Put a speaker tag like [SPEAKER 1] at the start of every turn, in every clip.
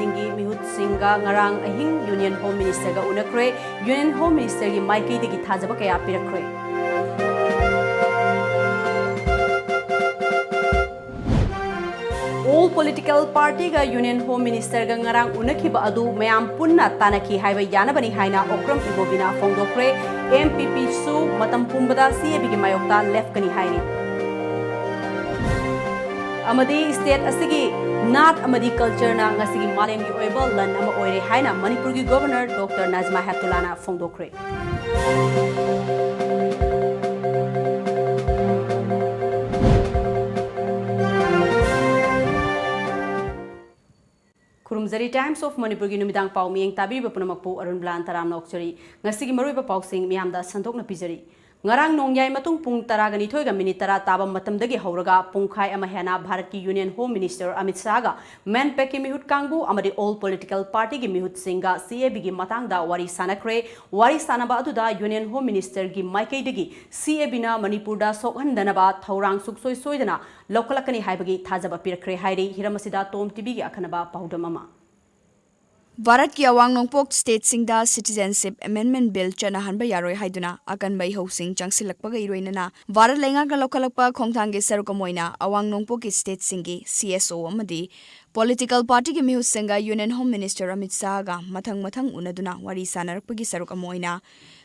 [SPEAKER 1] Singi Mihut Singa Ngarang Ahing Union Home Minister ga unakre Union Home Minister gi Maikei degi thajaba kaya pirakre. All political party ga Union Home Minister ga ngarang unakhiba adu mayam punna tanaki haiba yanabani haina okram ibobina fongdokre MPP su matam pumbada CAB gi mayokta left kani haini. Amadi state asigi Nat amadi culture na ngasigi malem gi oiba lan ama oire haina Manipur gi Governor Dr. Nazma Heptulana fongdokre. Kurumzari Times of Manipur gi numidang pau mieng tabi bapunamakpu ARUNBALA taram na okchari ngasigi maruiba pausing miyamda santok na pizari. Ngarang nongyai matung pung taragani thoi ga minute tara taba matamdagi hauraga pungkhai ama hena Bharat ki Union Home Minister Amit Shah ga manpack ki mihut kangbu amadi all political party gi mihut singa CAB gi matangda wari sanakre wari sanaba aduda Union Home Minister gi maikei dagi CAB na Manipur da sokhandanaba thaurang suksoi soidana lokalakani haibagi thajaba pirakre hairi hiramasida TOMTV gi akhanaba paudam ama.
[SPEAKER 2] Bharat ki awang nongpok state singda citizenship amendment bill chana hanba yaroi haiduna akan bai housing changsilakpa ga iroinana Bharat lenga ga lokalakpa khongthang ge sarukamoina awang nongpok ki state singi CSO amadi political party ki mihu singa Union Home Minister Amit Shah ga mathang unaduna wari sanarakpa gi sarukamoina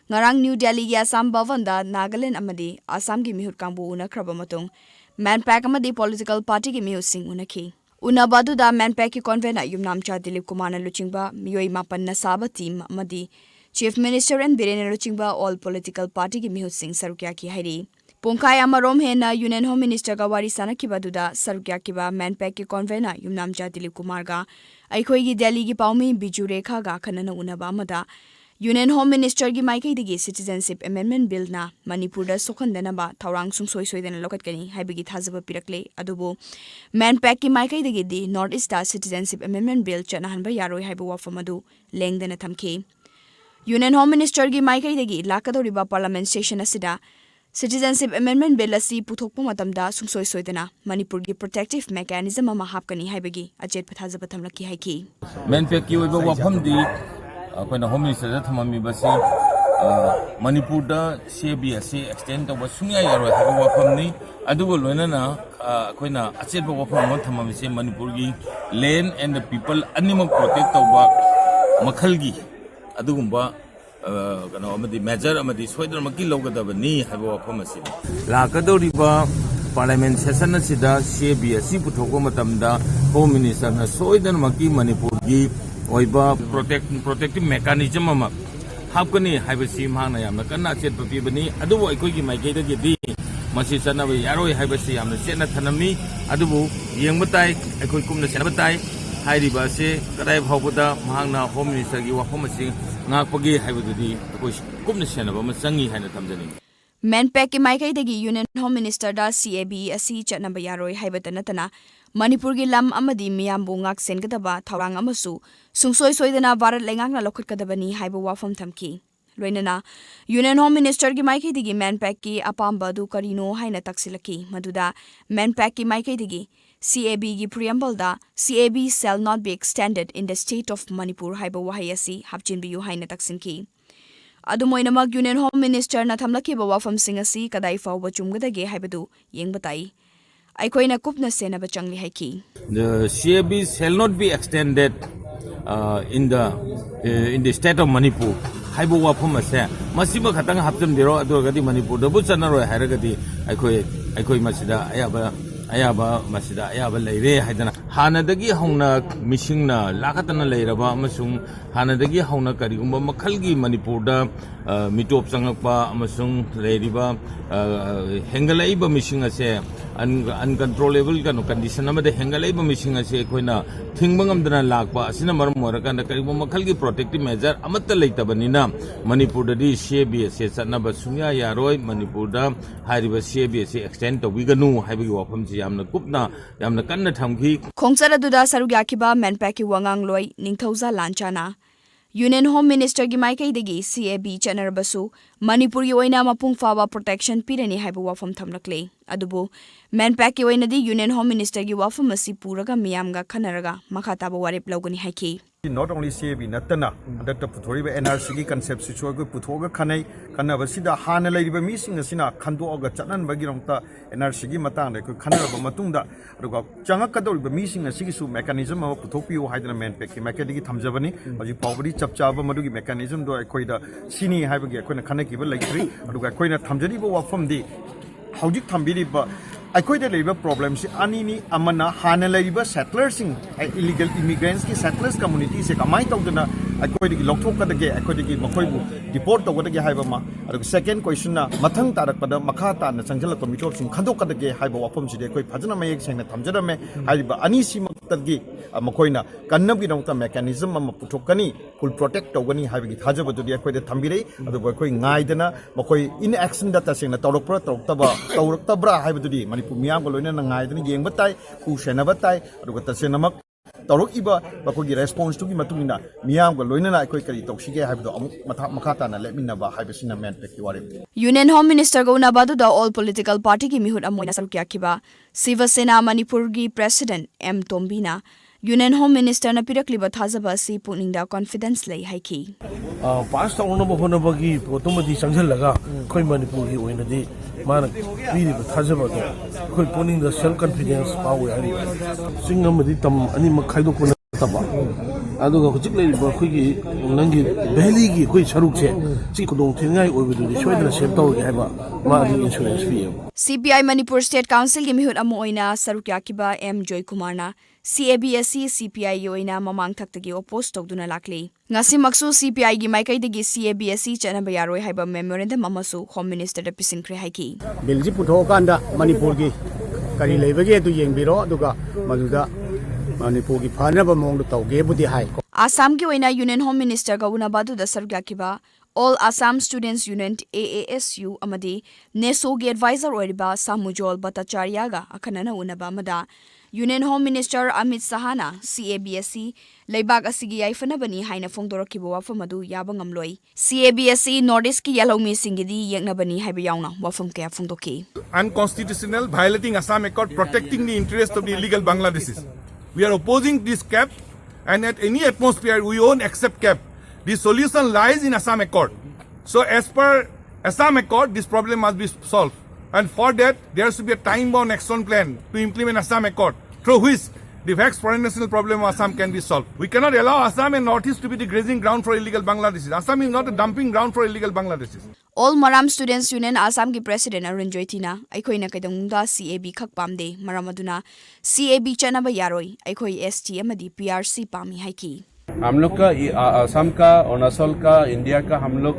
[SPEAKER 2] ngarang New Delhi gi Assam Bhavan da Nagaland amadi Assam gi mihut kangbu unakraba matung manpack amadi political party ki mihu sing unakhi Unabadu da manpack ki convener Yumnamcha Dilip Kumar na luchingba miyoi mapan na saba team amadi Chief Minister and Birena luchingba all political party ki mihut sing sarukya ki hairi Pungkai amarom he na Union Home Minister ga wari sanakiba duda sarukya ki ba manpack ki convener Yumnamcha Dilip Kumar ga aikoi gi Delhi gi paumi Biju Rekha ga khanana unaba amada Union Home Minister gi maikei digi citizenship amendment bill na Manipur da sokhandana ba thaurang sungsoi soidana lokat kani haibigi thajaba pirakle adubu manpack ki maikei digi di North East da citizenship amendment bill chana hanba yaroi haibu wafam adu lengdana thamki Union Home Minister gi maikei digi lakadori ba parliament session asida citizenship amendment bill asi puthokpa matamda sungsoi soidana Manipur gi protective mechanism ama hapkani haibigi ajet pathajaba thamlaki haiki
[SPEAKER 3] manpack ki oiba wafam di Home Minister da thamami basi Manipur da CAB extend to sunya yaro ha wafam ni adugo loinana koina acheba wafam thamami se Manipur gi land and the people animal protect to ba makhalgi adugumba kana amadi major amadi soidar maki logadaba ni ha wafam ase lakadori ba parliament session asida CAB puthoko matamda Home Minister na soidar maki Manipur gi oiba protective mechanism ama hapkani haibasi mangna yamna kanna chet papibani adubu aikoi gi maikei da gi masi chanawe yaroi haibasi yamna chetna thanami adubu yengba tai aikoi kumna senaba tai hairiba se kadai phawbuda mangna Home Minister gi wafam asi ngakpagi haibududi akoi kumna senaba ma changi haina thamjani
[SPEAKER 2] manpack ki maikei dagi Union Home Minister da CAB asi chatnaba yaroi haibata natana Manipur gi lam amadi miyambu ngak sengadaba thaurang amasu sungsoi soidana Bharat lengakna lokhatkadabani haiba wafam thamki loinana Union Home Minister gi maikei digi manpack ki apamba du karino haina taksilaki maduda manpack ki maikei digi CAB gi preamble da CAB shall not be extended in the state of Manipur haiba wahayasi hapchinbiyu haina taksinki adumoinamak Union Home Minister na thamlaki ba wafam singasi kadai fawba chumgadage haibadu yengbatai Aikoina kupna senaba changli haiki.
[SPEAKER 3] The CAB shall not be extended in the state of Manipur. Haibu wafam ase masiba khatang hapjam dero adogadi Manipur dabu chanaro haragadi aikoi masida ayaba masida ayaba leire haidana hanadagi hauna mishingna lakatana leiraba amasung hanadagi hauna karigumba makhalgi Manipur da mitop changakpa amasung leiriba hengalaiba mishing ase uncontrollable kanu condition amada hengalaiba mishing ase koina thingbangam lakpa asina maram morakanda karigumba makhalgi protective measure amatta leitabanina Manipur da di CAB ase chanaba sunya yaroi Manipur da hairiba CAB ase extend to wiganu haibigi wafam yamna kupna yamna kanna thamki
[SPEAKER 2] khongchara duda sarugyakiba manpack ki wangang loi ningthauza lanchana Union Home Minister gi maikaidagi CAB chanarabasu Manipur gi oina mapung fawa protection pirani haibu wafam thamlakle adubu manpack gi oina di Union Home Minister gi wafam asi puraga miyamga khanaraga makha taba warip lawgani haiki
[SPEAKER 4] Not only CAB natana that the Putoriba NRC concept situation Putoga Kane Kanavasida Hana Lady missing a sina Kandoga Chanan Bagiromta NRC Matan Kanava Matunda Changakado missing a Sigisu mechanism of Putopio Hydraman Peki Makadi Tamjavani or you poverty Chapchava Madugi mechanism do I quite Sini Havagi Kanaki like three or Quina Tamjaribo from the how do you tambili I quite a labor problems. Anini Amana Hana labor settlers in illegal immigrants, settlers communities. A might of the I quite Lotoka the gay, I quite give Makoibu, deport of what the Hibama. The second question Matang Tarapada, Makata, and the Sangela Committee in Kandoka the gay Hiba Wapum, the Koi Pazana May, and Tamjame, Hiba Anisima Tagi, Makoina, Kanabinota mechanism, Putokani, could protect Ogani having it Hajaba to the Aquated Tambire, or the Wakoi Naidana, Makoi in action that as in the Torokra, Toroktabra, Hibadi. Pumiyam ko loina nangai dani yeng batai ku shena batai aduga tasenamak torok iba bakogi response to gi matungina miyam ko loina na koi kari toksige haibdo amuk makata na lemina ba haibesina men pekki wari
[SPEAKER 2] Union Home Minister go na badu da all political party ki mihut amoina sarkya kiba Siva Sena Manipur gi President M Tombina Union Home Minister na pirakliba thajaba si puningda confidence lei haiki
[SPEAKER 5] pass ta ono bohona bagi potomadi sangjal laga khoi Manipur gi oina di mana piri ba thajaba do khoi puningda self confidence power ari singam madi tam ani makhaido ko taba aduga hujik lei ba khoi gi nangi valley gi khoi saruk che chi kudong thingai oibudu di soidna save taw gi haiba ma di insurance fee
[SPEAKER 2] CPI Manipur State Council gi mihut amo oina sarukya kiba M Joy Kumar na CABSC CPI yoina mamang thaktagi oppose tokduna lakli ngasi maksu CPI gi maikaidagi CABSC chanaba yaroi haiba memorandum amasu Home Minister da pisingkre haiki
[SPEAKER 6] Bilji puthokanda Manipur gi kari leibage du yengbiro aduga maduda Manipur gi phanaba mong tawge budi hai
[SPEAKER 2] Assam gi oina Union Home Minister ga unabadu da sarukya kiba All Assam Students Union AASU amadi NESO gi advisor oiriba Samujol Bhattacharya ga akhanana unaba mada Union Home Minister Amit Sahana CABSC Leibag asigi yaifanabani haina fongdorakiba wafam adu yaba ngamloi CABSC Northeast ki yalomi singidi yengnabani haiba yauna wafam kaya fongdoki
[SPEAKER 7] Unconstitutional, violating Assam Accord, protecting the interest of the illegal Bangladeshis. We are opposing this cap, and at any atmosphere we won't accept cap. The solution lies in Assam Accord. So as per Assam Accord, this problem must be solved. And for that, there should be a time-bound action plan to implement Assam Accord, through which the vexed foreign national problem of Assam can be solved. We cannot allow Assam and Northeast to be the grazing ground for illegal Bangladeshis. Assam is not a dumping ground for illegal Bangladeshis.
[SPEAKER 2] All Maram Students Union Assam ki President Arun Joitina aikhoina kaidongda CAB khak pamde maramaduna CAB chanaba yaroi aikhoi ST amadi PRC pami haiki
[SPEAKER 8] हम लोग का असम का अरुणाचल का India का हम लोग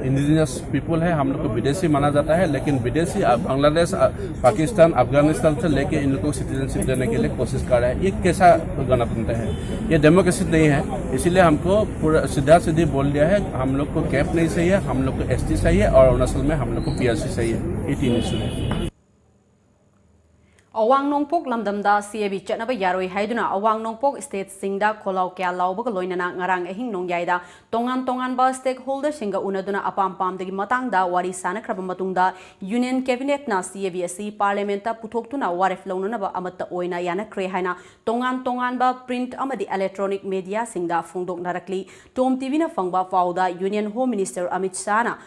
[SPEAKER 8] indigenous people है हम लोग को विदेशी माना जाता है लेकिन विदेशी बांग्लादेश पाकिस्तान अफगानिस्तान से लेके इन लोगों को सिटीजनशिप देने के लिए कोशिश कर रहे हैं ये कैसा गणतंत्र है ये डेमोक्रेसी नहीं है इसीलिए हमको पूरा सीधा सीधी बोल दिया है हम लोग को कैप नहीं चाहिए हम लोग को ST चाहिए और अरुणाचल में हम लोग को PRC चाहिए ये तीन इशू है
[SPEAKER 1] Awang Nongpok lamdamda CAB chatnaba yaroi haiduna Awang Nongpok state singda kholau kya laubaga loinana ngarang ehing nongyaida tongan ba stakeholder singa unaduna apam degi matangda wari sanakraba matungda Union Cabinet na CABSC parliamenta puthoktuna waref launanaba amatta oina yana kre haina tongan ba print amadi electronic media singda phongdok narakli TOMTV na fangba fauda Union Home Minister Amit Shah na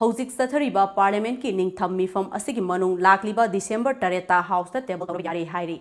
[SPEAKER 1] Hojik Sathariba Parliament ki ningtham mifam asigi manung lakliba December 3 ta House ta table tor yari hairi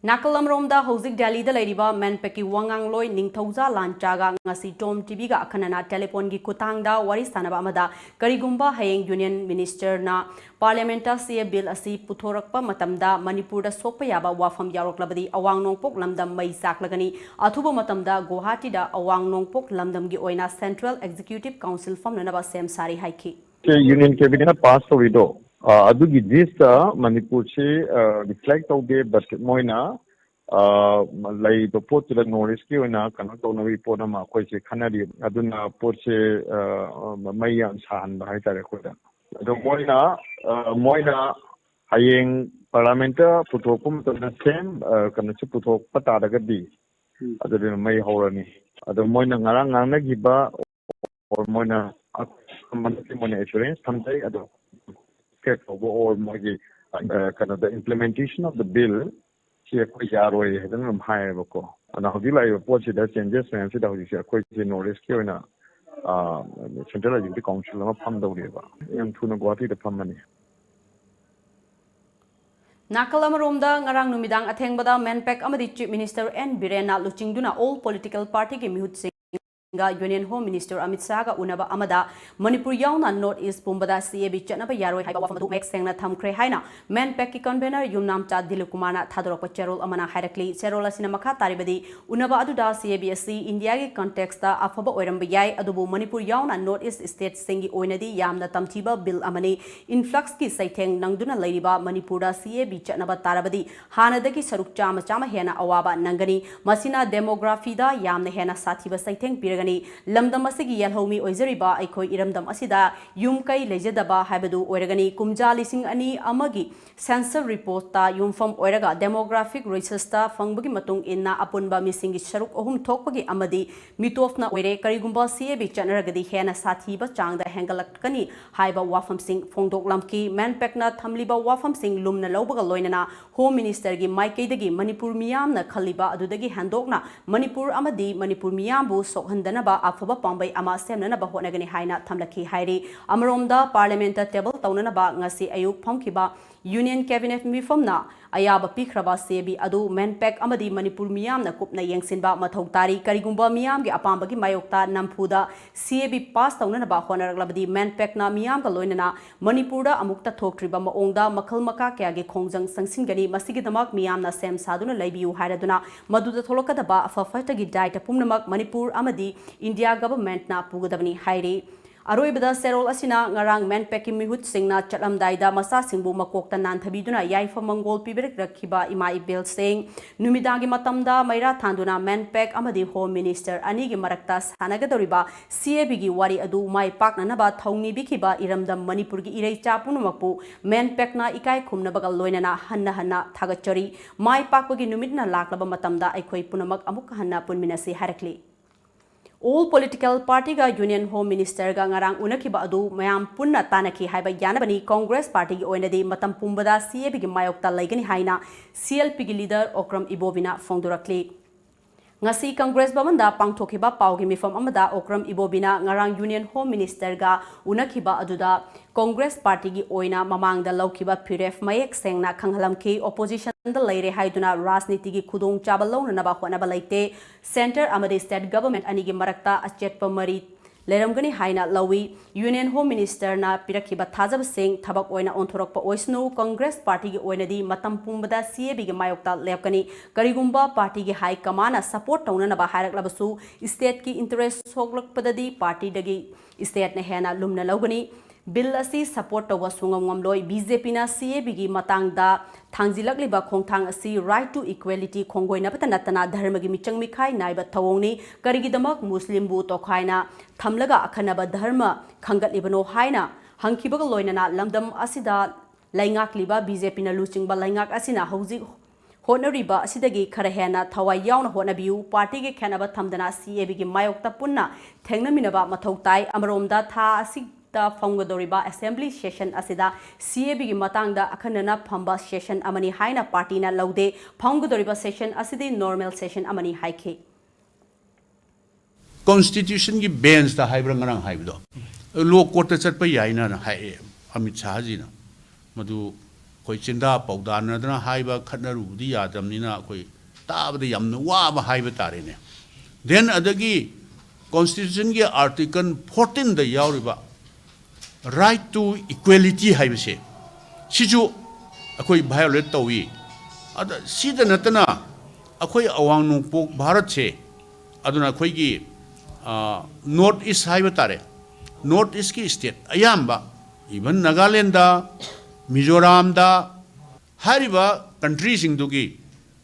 [SPEAKER 1] Nakalam romda Hojik Delhi da lairiba manpeki wangang loi ningthauza lanchaga ngasi TOMTV ga akhanana telephone gi kutangda wari sanaba amada karigumba hayeng Union Minister na Parliamenta CA bill asi puthorakpa matamda Manipur da sokpa yaba wafam yaroklabadi Awang Nongpok lamdam mai saklagani athuba matamda Guwahati da Awang Nongpok lamdam gi oina Central Executive Council fam nanaba sem sari haiki
[SPEAKER 9] Union Cabinet passed a widow adugi this Manipur che reflect of the but moina lai the port to the northeast ki oina kana to nawi pona ma koi che khanari aduna port che mai yan san ba hai tare ko da do moina hayeng parliament puthopum to the same kana chu puthok pata daga di aduna mai horani ado moina ngarang ngangnagiba or moina moina assurance thamjai ado step over or mogi kind of the implementation of the bill si akoi yaroi hadan hai bako ana hodi lai po si da changes and si da hodi si akoi si notice ki oina central executive council ma pham dawreba yam thuna guwahati da phammani
[SPEAKER 1] Nakal amaromda ngarang numidang athengbada manpack amadi chief minister N Birena luchingduna all political party ge mihut singh Union Home Minister Amit Shah ga unaba amada Manipur yauna North East Pumbada CAB chatnaba yaroi haiba wafamadu mek sengna thamkhre haina manpack ki convener Yumnam Cha Dilukumana thadorokpa cherol amana hairakli cherol asina makha taribadi unaba aduda CAB asi India ge context ta afaba oiramba yai adubu Manipur yauna North East state singi oinadi yamna tamthiba bill amani influx ki saitheng nangduna lairiba Manipur da CAB chatnaba tarabadi hanadagi saruk chama chama hena awaba nangani masina demography da yamna hena sathiba saitheng piraga lamdam asigi yalhomi oizariba aikoi iramdam asida yumkai lejadaba habadu oiragani kumja lising ani amagi sensor report ta yumfam oiraga demographic research ta fangbagi matung inna apunba misingi sharuk ohum thokpagi amadi mitofna oire karigumba CAB chanaragadi hena sathiba changda hengalakani haiba wafam sing phongdok lamki manpackna thamliba wafam sing lumna lawbaga loinana home minister gi maikaidagi manipur miyamna khaliba adudagi handokna manipur amadi manipur miyambu sokhandana afaba pambai ama semna ba honagani haina thamlaki hairi amromda parliament table taunana ngasi ayuk phomkiba union cabinet mifomna ayaba pikraba CAB adu manpack amadi manipur miyamna kupna yengsinba mathau tari karigumba miyam ge apambagi mayokta namphuda CAB pass taunana ba honaraglabadi manpack na miyam ga loinana manipurda amukta thoktriba maongda makhal maka kya ge khongjang sangsingani masigi damak miyamna sem saduna laibiu hairaduna maduda tholokada ba afafata gi daita pumnamak manipur amadi India government na pugadabani hairi Aroibada serol asina ngarang manpack mihut singna chatlamdaida masa singbu makokta nanthabiduna yaifa mangol piberik rakhiba ima ibel sing numidangi matamda maira thanduna manpack amadi home minister ani gi marakta sanagadoriba CAB gi wari adu mai pakna naba thongni bikhiba iramdam manipur gi irei chapunumakpu manpack na ikai khumna bagal loinana hanna thagachari mai pakpagi numitna laklaba matamda aikhoi punamak amuk hanna punminasi harakli All political party ga Union Home Minister ga ngarang unakiba adu mayam punna tanaki haiba yanabani Congress party gi oinadi matam pumbada CAB gi mayokta laigani haina CLP gi leader Okram Ibobina fongdurakli ngasi Congress bamanda pangthokiba paugi mifam amada Okram Ibobina ngarang Union Home Minister ga unakiba aduda Congress party gi oina mamangda laukiba PRF mayek sengna khanghalamki opposition da laire haiduna rajniti gi khudong chaba launa ba khona ba laite center amadi state government ani gi marakta achetpa mari leramgani haina lawi Union Home Minister na pirakhiba thajab sing thabak oina onthorokpa oisnu Congress party gi oina di matam pumbada CAB gi mayokta lepkani karigumba party gi high command support tauna na ba haraklabasu state ki interest soglakpadadi party dagi state na hena lumna lawgani bill asi support tawa sungam loi BJP na CAB gi matangda thangjilakliba khongthang asi right to equality khonggoina patana tana dharma gi michang mikhai naiba thawongni karigidamak muslim bu tokhaina thamlaga akhanaba dharma khangatlibano haina hangkibaga loinana lamdam asida laingakliba BJP na luchingba laingak asina hauji honoriba asidagi khara hena thawai yauna honabiu party ge khanaba thamdana CAB gi mayokta punna thengnaminaba mathau tai amaromda tha asi Fongodoriba assembly session asida CAB gi matangda akhanana phamba session amani haina party na laude Fongodoriba session asidi normal session amani haike
[SPEAKER 10] Constitution gi bench da haibra ngarang haibdo law court ta chatpa yaina na hai Amit Shah ji na madu koi chinda paudana dana haiba khatnaru di yadamnina koi tabda yamna wa ba haiba tare ne then adagi Constitution gi article 14 da yauriba right to equality haibse siju akoi violate tawi ada sida natana akoi awang nungpok bharat che aduna akoi gi north east haiba tare north east ki state ayamba even Nagaland da Mizoram da hariba country sing dugi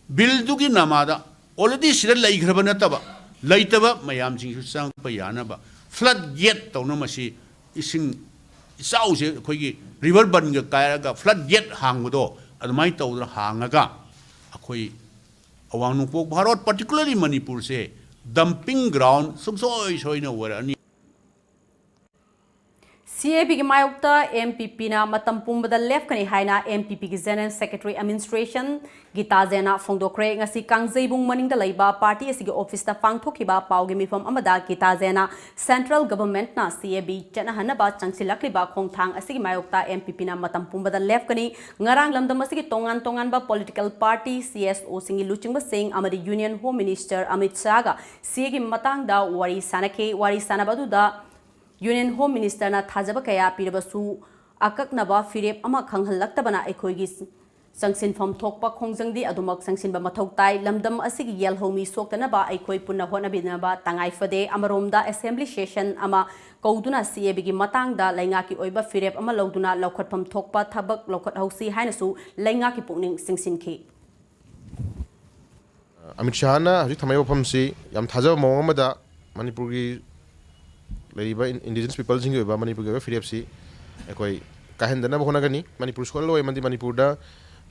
[SPEAKER 10] bill dugi namada already sida laigraba nataba laitaba mayam sing sang pa yana ba flood gate tawna masi ising South Kogi river banga kairaga flood gate hangdo admai tawdra hangaga akoi अवांग नोंपोक Bharat particularly Manipur से dumping ground सुबसोई सोई न वरनी
[SPEAKER 1] CAB की मायोक्ता MPP ना मतम पुंबदा लेफ्कनी हाइना MPP की general secretary administration Gita जेना फोंदोक्रे ngasi कांगजेबुंग मनिंगदा लैबा party असिगे office ता पांगथोखिबा पावगे मिफम अमदा गीता जेना सेंट्रल गवर्नमेंट ना CAB चनहनबा चंगसिलक्लिबा खोंगथांग असिगे मायोक्ता MPP ना मतम पुंबदा लेफ्कनी ngarang lamdam असिगे तोंगान तोंगान बा पॉलिटिकल पार्टी CSO सिंगी लुचिंगबा सिंग अमदी union home minister Amit Shah गा CA की मतंगदा वारी सानके वारी सानबादुदा यूनियन होम मिनिस्टर ना थाजब कया पीरबसु अककनबा फिरेप अमा खंगहलक्तबना अखोइगी संगसिनफम थोकपा खोंजंगदी अदुमक संगसिनबा मथौ ताई लमदम असिगी येलहोमी सोक्तनबा अखोइ पुन्ना होनबिनबा तंगाइफदे अमरोमदा असेंबली सेशन अमा कौदुना CAB की मतंगदा लैंगा की ओइबा फिरेप अमा लौदुना लौखटफम थोकपा थबक लौखट हौसी हाइनसु लैंगा की पुकनिंग सिंगसिनखी
[SPEAKER 11] अमित शाह ना हजिक थमाइ वफमसी याम थाजब मौंग अमदा मणिपुर की लैरिबा इंडिजिनस पीपल सिंग ओइबा मणिपुर की फिरेपसी अखोइ काहेंदना होनागनी मणिपुर स्कूल लोय मंदी मणिपुर दा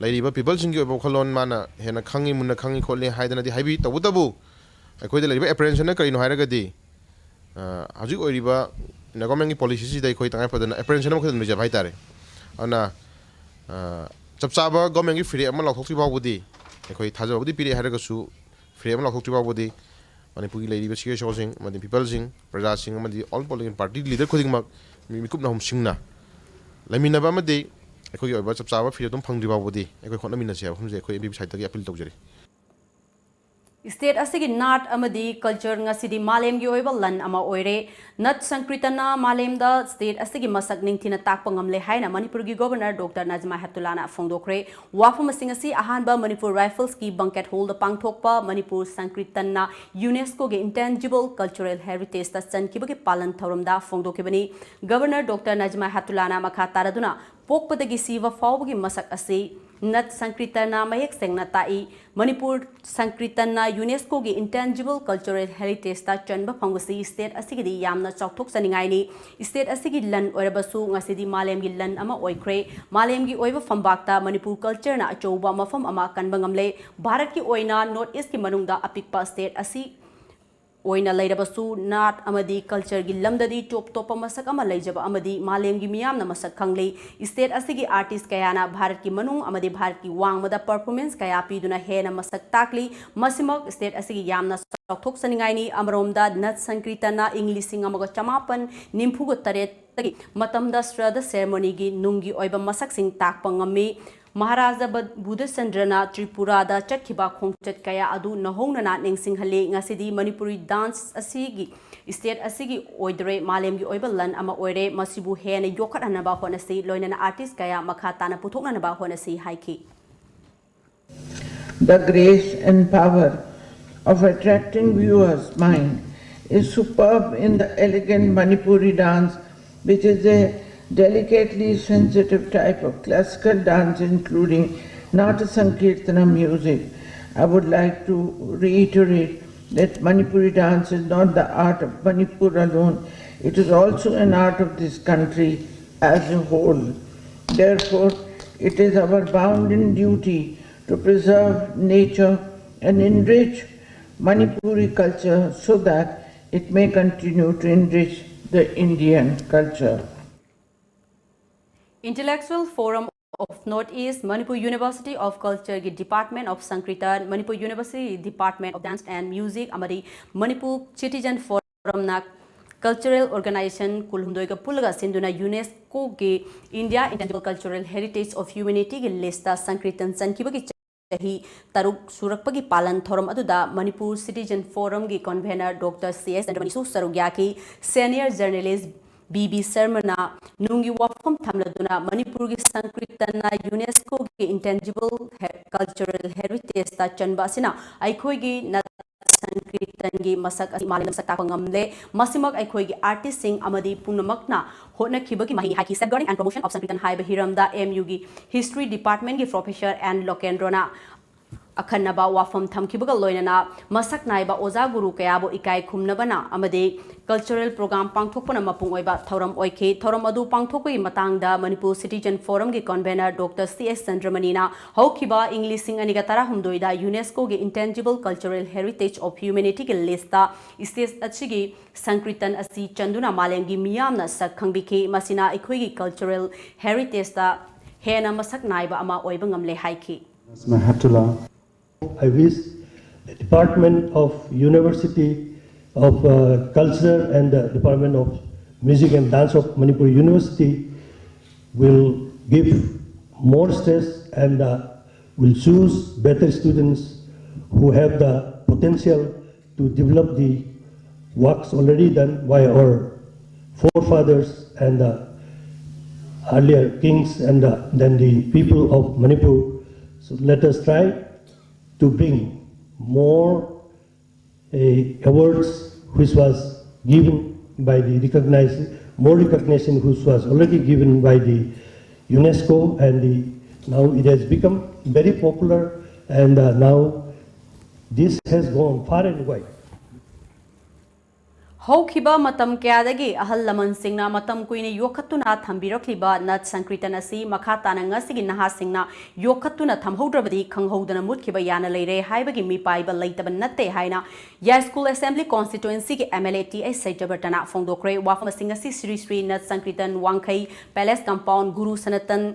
[SPEAKER 11] लैरिबा पीपल सिंग ओइबा खलोन माना हेना खंगी मुन्ना खंगी खोले हाइदना दी हाइबी तबुतबु अखोइ दा लैरिबा एप्रेंशन ना करिनो हाइरगदी हजिक ओइरिबा गवर्नमेंट की पॉलिसी सी दै खोइ तंगाइ फदना एप्रेंशन मखदन मिजा भाई तारे अना चपचाबा गवर्नमेंट की फ्री अमा लौथोक्ति बावबुदी अखोइ थाजबुदी पिरे हाइरगसु फ्री अमा लौथोक्ति बावबुदी मणिपुर की लैरिबा सीएसओ सिंग मदि पीपल सिंग प्रजा सिंग मदि ऑल पॉलिटिकल पार्टी लीडर खुदिंगमक मिकुपना हम सिंगना लैमिनबा मदि अखोइ ओइबा चपचाबा फ्री अदुम फंगदिबावबुदी अखोइ खोनमिनसे हमजे अखोइ एबी साइड तगी अपील तौजरी
[SPEAKER 1] स्टेट असिगी नाट अमदी कल्चर ngасidi मालेमगी ओइबा लन अमा ओइरे नट संकृतना मालेमदा स्टेट असिगी मसक निंगथिना ताकपा ngamle हाइना मणिपुर की गवर्नर डॉक्टर नाजमा हेप्तुलाना फोंदोक्रे वाफम सिंगसी अहानबा मणिपुर राइफल्स की बंकेट होल द पांगथोकपा मणिपुर संकृतना यूनेस्को के इंटेंजिबल कल्चरल हेरिटेज ता चनकिबगे पालन थौरमदा फोंदोकेबनी गवर्नर डॉक्टर नाजमा हेप्तुलाना मखा तारदुना पोकपदगी सीवा फावबगी मसक असि नट संकृतना मयेक सेंगना ताई मणिपुर संकृतना यूनेस्को की इंटेंजिबल कल्चरल हेरिटेज ता चनबा फंगसी स्टेट असिगिदी यामना चौथोक सनिंगाइनी स्टेट असिगी लन ओरबसु ngасidi मालेम की लन अमा ओइख्रे मालेम की ओइबा फंबाक्ता मणिपुर कल्चर ना अचौबा मफम अमा कनबा ngamle भारत की ओइना नॉर्थ ईस्ट की मनुंगदा अपिकपा स्टेट असि ओइना लैरबसु नाट अमदी कल्चर की लमददी टॉप टॉप मसक अमा लैजबा अमदी मालेम की मियामना मसक खंगले स्टेट असिगी आर्टिस्ट कयाना भारत की मनुंग अमदी भारत की वांगमदा परफॉर्मेंस कया पीदुना हेना मसक ताकली मसिमक स्टेट असिगी यामना चौथोक सनिंगाइनी अमरोमदा नट संकृतना इंग्लिशिंग अमग चमापन निम्फुगो तरेत तगी मतमदा श्रद्धा सेरेमनी की नुंगी ओइबा मसक सिंग ताकपा ngami महाराजा बुद्धचंद्रना त्रिपुरादा चटखिबा खोंगचट कया अदु नहोंगना निंगसिंगहले ngасidi मणिपुरी डांस असिगी स्टेट असिगी ओइदरे मालेमगी ओइबा लन अमा ओइरे मसिबु हेना योखटहनबा होनसी लोइनना आर्टिस्ट कया मखा ताना पुथोकनबा होनसी हाइकी
[SPEAKER 12] The grace and power of attracting viewers' mind is superb in the elegant Manipuri dance, which is a delicately sensitive type of classical dance including Nata Sankirtana music. I would like to reiterate that Manipuri dance is not the art of Manipur alone, it is also an art of this country as a whole. Therefore, it is our bounden duty to preserve nature and enrich Manipuri culture so that it may continue to enrich the Indian culture.
[SPEAKER 1] Intellectual Forum of Northeast Manipur University of Culture की Department of Sankritan Manipur University Department of Dance and Music Amari Manipur Citizen Forum ना Cultural Organization कुलहुंदोई का Pulga सिंधुना UNESCO के India Intangible Cultural Heritage of Humanity की लिस्टा संकृतन संकीबा की चही तरुक सुरक्षपगी पालन थोरम अदुदा मणिपुर सिटीजन फोरम की कन्वेनर डॉक्टर CS चंद्रमणिसु सरुग्या की सीनियर जर्नलिस्ट BB शर्मा नुंगी वफम थमलदुना मणिपुर की संकृतना यूनेस्को की इंटेंजिबल कल्चरल हेरिटेज ता चनबासिना अखोइगी न संकृतन की मसक मालेम सताक ngamle मसिमक अखोइगी आर्टिस्ट सिंग अमदी पुनमकना होनखिबगी मही हाकी safeguarding and promotion of Sankirtan हाइब हिरमदा MU की हिस्ट्री डिपार्टमेंट की प्रोफेसर एंड लोकेंद्रोना अखन्नबा वाफम थमखिबगा लोइनना मसक नाइबा ओजा गुरु कयाबो इकाई खुमनबना अमदे कल्चरल प्रोग्राम पांगथोकपना मपुंग ओइबा थौरम ओइखे थौरम अदु पांगथोकई मतांगदा मणिपुर सिटीजन फोरम के कन्वेनर डॉक्टर CS चंद्रमणिना हौखिबा इंग्लिश सिंग अनिगा तरा हुमदोइदा यूनेस्को के intangible cultural heritage of humanity के लिस्टा स्टेज अचिगी संकृतन असि चंदुना मालेंगी मियामना सक खंगबिखे मसिना इखोइगी कल्चरल हेरिटेजता हेना मसक नाइबा अमा ओइबा ngamle हाइखि
[SPEAKER 13] I wish the Department of University of Culture and the Department of Music and Dance of Manipur University will give more stress and will choose better students who have the potential to develop the works already done by our forefathers and earlier kings and then the people of Manipur. So let us try to bring more awards which was given by the more recognition which was already given by the UNESCO, and now it has become very popular, and now this has gone far and wide.
[SPEAKER 1] हौखिबा मतम क्यादगी अहल लमन सिंगना मतम कुइने योखत्तुना थंबिरखलिबा नट संकृतन असि मखा ताना ngasiगी नहा सिंगना योखत्तुना थमहौद्रबदी खंगहौदना मुतखिबा याना लेरे हाइबगी मिपाइबा लैतबा नत्ते हाइना या स्कूल असेंबली कॉन्स्टिट्युएंसी के MLA TS सैजबर्टना फोंदोक्रे वाफम सिंग असि श्री श्री नट संकृतन वांखै पैलेस कंपाउंड गुरु सनतन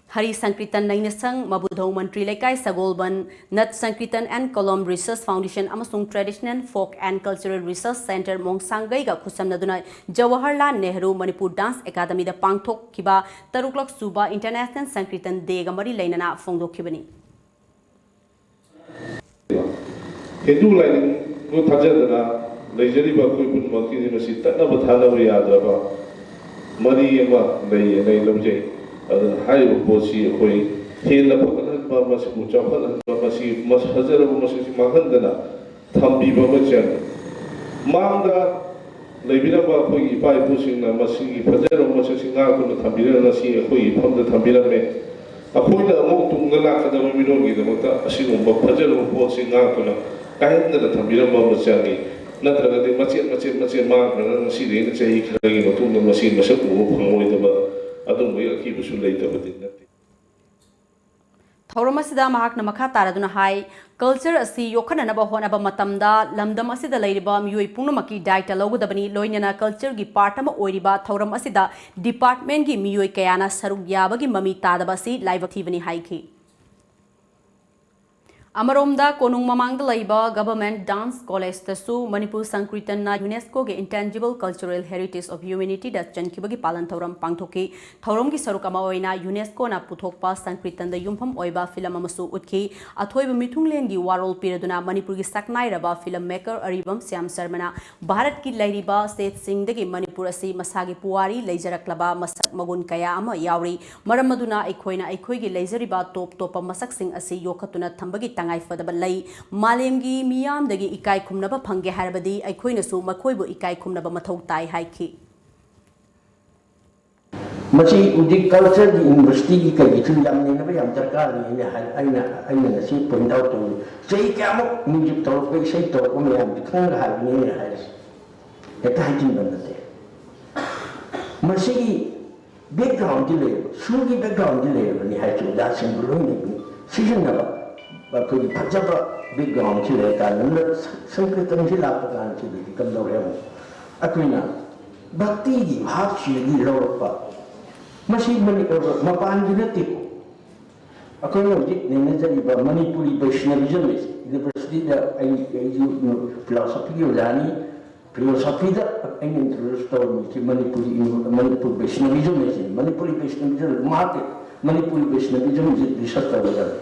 [SPEAKER 1] हरि संकृतन नैनसंग मबुधौ मंत्री लेकाई Sagolband Nat Sankirtan and column research foundation अमसुंग traditional folk and cultural research centre मोंगसांगैगा खुसमनदुना जवाहरलाल नेहरू मणिपुर डांस एकेडमी दा पांगथोकखिबा तरुकलक सुबा इंटरनेशनल संकृतन देगा मरी लैनना फोंदोखिबनी
[SPEAKER 14] हिंदू लाइन को थाजदना लेजरीबा कोई पुनमकी मसी तनब थानब यादरबा मरी अमा नै लमजे हाई पोसी अखोई हेला फगनबा मसबु चाफनबा मसी मस हजरब मसी माहंदना थंबीबा मचन मांगदा लेबिरबा अखोई इपा इपुसिंगना मसी फजरब मसी सिंगा को थंबीरना सी अखोई फमदा थंबीरमे अखोइना अमो तुंगना लाखदब मिरोगी दमता असिगुंबा फजरब पोसी सिंगा को कायंदना थंबीरबा मचंगी नत्रगदि मचे मांगना मसी देन चही खरगी मतुंग मसी मसक वो फंगोइदबा
[SPEAKER 1] थौरम असिदा महाकना मखा तारदुना हाई कल्चर असि योखननबा होनबा मतमदा लमदम असिदा लैरिबा मियोय पुंगमकी डाइट लौगदबनी लोइनना कल्चर गी पार्ट अमा ओइरिबा थौरम असिदा डिपार्टमेंट गी मियोय कयाना सरुक याबगी ममी तादबसी लाइवथीबनी हाइखि अमरोमदा कोनुंग ममांगदा लैबा गवर्नमेंट डांस कॉलेज तसु मणिपुर संकृतन यूनेस्को के intangible cultural heritage of humanity दा चनखिबगी पालन थौरम पांगथोकी थौरम की सरुक अमा ओइना यूनेस्को ना पुथोकपा संकृतन दा युमफम ओइबा फिल्म अमसु उतखि अथोइब मिथुंगलेन गी वारोल पिरदुना मणिपुर की सकनाइरबा फिल्म मेकर अरिबम श्याम शर्मना भारत की लैरिबा स्टेट सिंगदगी मणिपुर असि मसागी पुवारी लैजरक्लबा मसक मगुन कया अमा यावरी मरम मदुना अखोइना अखोइगी लैजरिबा टॉप टॉप मसक सिंग असि योखतुना थंबगी तंगाई फदब लई मालेमगी मियामदगी इकाई खुमनबा फंगे हारबदी अखोइनसु मखोइबु इकाई खुमनबा मथौ ताई हाइखि
[SPEAKER 15] मची उदी कल्चर की यूनिवर्सिटी की कई थु याम ने बया दरकार ने आइना नसी पॉइंट आउट तो सही क्या मो म्यूजिक तो कोई सही तो को मैं खंग हाल ने है एटा हाइटिंग बनते मची बैकग्राउंड की ले सु की बैकग्राउंड की ले बनी है तो दा सिंबल ने सीजन ना कोई फजब बैकग्राउंड की ले का संकीर्तन की लाप का की ले कम दो है अकुइना भक्ति की भाव की लोरपा मसी मपान की नती अखोनो नेजरीब मणिपुरी वैष्णविज्म यूनिवर्सिटी फिलोसफी की ओजानी फिलोसफी इंट्रोड्यूस तौर मणिपुर वैष्णविज्म मणिपुरी वैष्णविज्म मणिपुरी वैष्णविज्म रिसर्च तौर